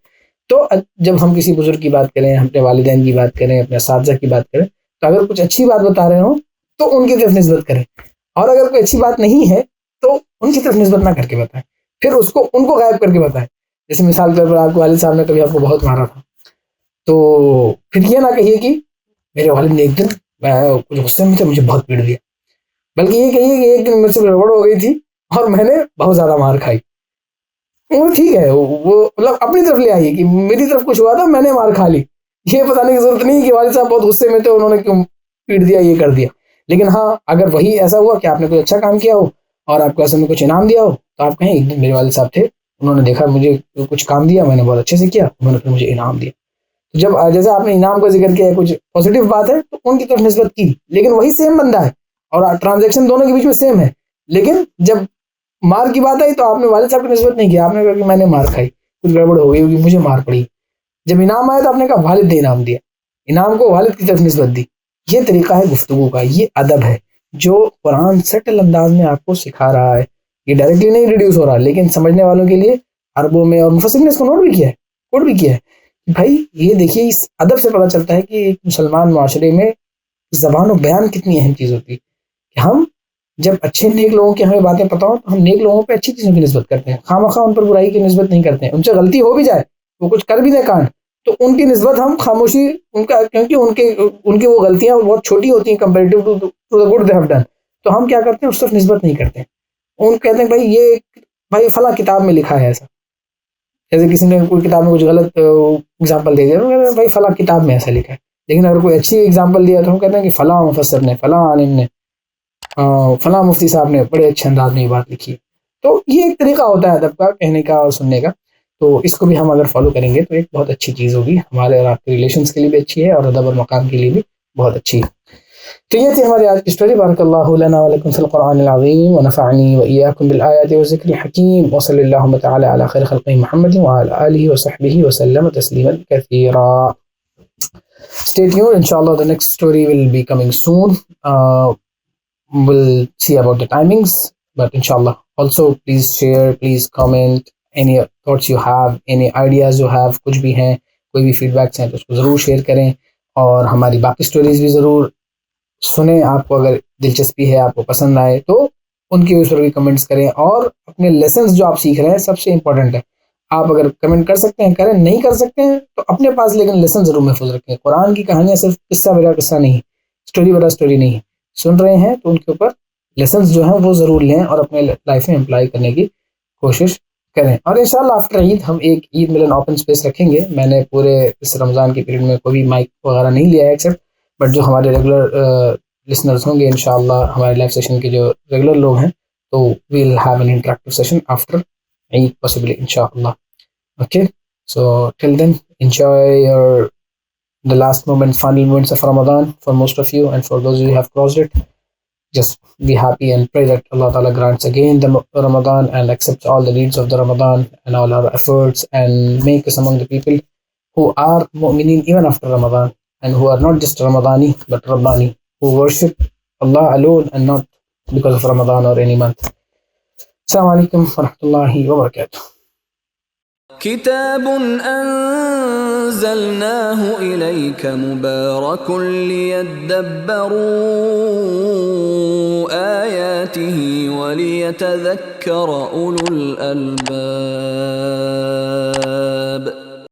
تو جب ہم کسی بزرگ کی بات کریں، اپنے والدین کی بات کریں، اپنے اساتذہ کی بات کریں، تو اگر کچھ اچھی بات بتا رہے ہوں تو ان کی طرف نسبت کریں، اور اگر کوئی اچھی بات نہیں ہے تو ان کی طرف نسبت نہ کر کے بتائیں، پھر ان کو غائب کر کے بتائیں. جیسے مثال کے طور پر آپ کے والد صاحب نے کبھی آپ کو بہت مارا تھا، تو پھر یہ نہ کہیے کہ میرے والد نے ایک دن کچھ غصے میں تھے مجھے بہت پیٹ دیا، بلکہ یہ کہیے کہ ایک دن مجھ سے گڑبڑ ہو گئی تھی اور میں نے بہت زیادہ مار کھائی. وہ ٹھیک ہے، وہ مطلب اپنی طرف لے آئیے کہ میری طرف کچھ ہوا تھا میں نے مار کھا لی، یہ بتانے کی ضرورت نہیں کہ والد صاحب بہت غصے میں تھے انہوں نے کیوں پیٹ دیا، یہ کر دیا. لیکن ہاں اگر وہی ایسا ہوا کہ آپ نے کوئی اچھا کام کیا ہو اور آپ کو ایسے میں کچھ انعام دیا ہو تو آپ کہیں ایک دن میرے والد صاحب تھے، انہوں نے دیکھا مجھے کچھ کام دیا، میں نے بہت اچھے سے کیا، انہوں نے پھر مجھے انعام دیا. جب جیسے آپ نے انعام کا ذکر کیا ہے، کچھ پازیٹیو بات ہے تو ان کی طرف نسبت کی، لیکن وہی سیم بندہ ہے اور ٹرانزیکشن دونوں کے بیچ میں سیم ہے. لیکن جب مار کی بات آئی تو آپ نے والد صاحب کی نسبت نہیں کیا، آپ نے کہا کہ میں نے مار کھائی، کچھ گڑبڑ ہو گئی ہوگی، مجھے مار پڑی. جب انعام آیا تو آپ نے کہا والد نے انعام دیا، انعام کو والد کی طرف نسبت دی. یہ طریقہ ہے گفتگو کا، یہ ادب ہے جو قرآن سٹل انداز میں آپ کو سکھا رہا ہے. یہ ڈائریکٹلی نہیں ریڈیوس ہو رہا، لیکن سمجھنے والوں کے لیے عربوں میں، اور مفسر نے اس کو نوٹ بھی کیا ہے، کوٹ بھی کیا ہے. بھائی یہ دیکھیے اس ادب سے پتہ چلتا ہے کہ ایک مسلمان معاشرے میں زبان و بیان کتنی اہم چیز ہوتی ہے، کہ ہم جب اچھے نیک لوگوں کی ہمیں باتیں پتہ ہوں تو ہم نیک لوگوں پہ اچھی چیزوں کی نسبت کرتے ہیں، خواہ ان پر برائی کی نسبت نہیں کرتے ہیں. ان سے غلطی ہو بھی جائے، وہ کچھ کر بھی دیں کانڈ، تو ان کی نسبت ہم خاموشی ان کا، کیونکہ ان کی وہ غلطیاں بہت چھوٹی ہوتی ہیں comparative to the good they have done, تو ہم کیا کرتے ہیں اس طرف نسبت نہیں کرتے. ان کہتے ہیں بھائی یہ بھائی فلاں کتاب میں لکھا ہے ایسا، جیسے کسی نے کوئی کتاب میں کچھ غلط اگزامپل دے دیا، بھائی فلاں کتاب میں ایسا لکھا ہے. لیکن اگر کوئی اچھی اگزامپل دیا تو ہم کہتے ہیں کہ فلاں مفسر نے، فلاں عالم نے، فلاں مفتی صاحب نے بڑے اچھے انداز میں یہ بات لکھی. تو یہ ایک طریقہ ہوتا ہے ادب کا کہنے کا اور سننے کا. تو اس کو بھی ہم اگر فالو کریں گے تو ایک بہت اچھی چیز ہوگی، ہمارے اور آپ کے ریلیشنس کے لیے بھی اچھی ہے اور ادب اور مقام کے لیے بھی بہت اچھی ہے. تو یہ تھی ہماری آج کی اسٹوری. بارک اللہ لنا ولکم فی القرآن العظیم ونفعنی وإیاکم بالآیات والذکر الحکیم وصلی اللہ تعالی علی خیر خلقہ محمد وعلی آلہ وصحبہ وسلم تسلیما کثیرا. Stay tuned, inshallah the next story will be coming soon. we'll see about the timings, but inshallah. Also, please share, please comment any thoughts you have, any ideas you have. کچھ بھی ہیں، کوئی بھی فیڈ بیکس ہیں تو اس کو ضرور share کریں، اور ہماری باقی اسٹوریز بھی ضرور سنیں. آپ کو اگر دلچسپی ہے، آپ کو پسند آئے تو ان کے اوپر بھی کمنٹس کریں، اور اپنے لیسنس جو آپ سیکھ رہے ہیں سب سے امپورٹنٹ ہے. آپ اگر کمنٹ کر سکتے ہیں کریں، نہیں کر سکتے ہیں تو اپنے پاس لیکن لیسن ضرور محفوظ رکھیں. قرآن کی کہانیاں صرف قصہ برا قصہ نہیں، اسٹوری برا اسٹوری نہیں ہے. سن رہے ہیں تو ان کے اوپر لیسنس جو ہیں وہ ضرور لیں اور اپنے لائف میں امپلائی کرنے کی کوشش کریں. اور انشاءاللہ آفٹر عید ہم ایک عید ملن اوپن اسپیس رکھیں گے. میں نے پورے اس رمضان کے پیریڈ میں کوئی بھی مائک وغیرہ نہیں لیا ہے ایکسیپٹ، بٹ جو ہمارے ریگولر لسنرز ہوں گے انشاءاللہ، ہمارے لائف سیشن کے جو ریگولر لوگ ہیں، تو we will have an interactive session after Eid possibly انشاءاللہ. Okay, so till then, enjoy the last moments, final moments of Ramadan for most of you, and for those who have crossed it, just be happy and pray that Allah Ta'ala grants again the Ramadan and accepts all the deeds of the Ramadan and all our efforts, and make us among the people who are mu'mineen even after Ramadan, and who are not just Ramadani but Rabbani, who worship Allah alone and not because of Ramadan or any month. Assalamu alaikum wa rahmatullahi wa barakatuh. كتاب أنزلناه إليك مبارك ليدبروا آياته وليتذكر أولو الألباب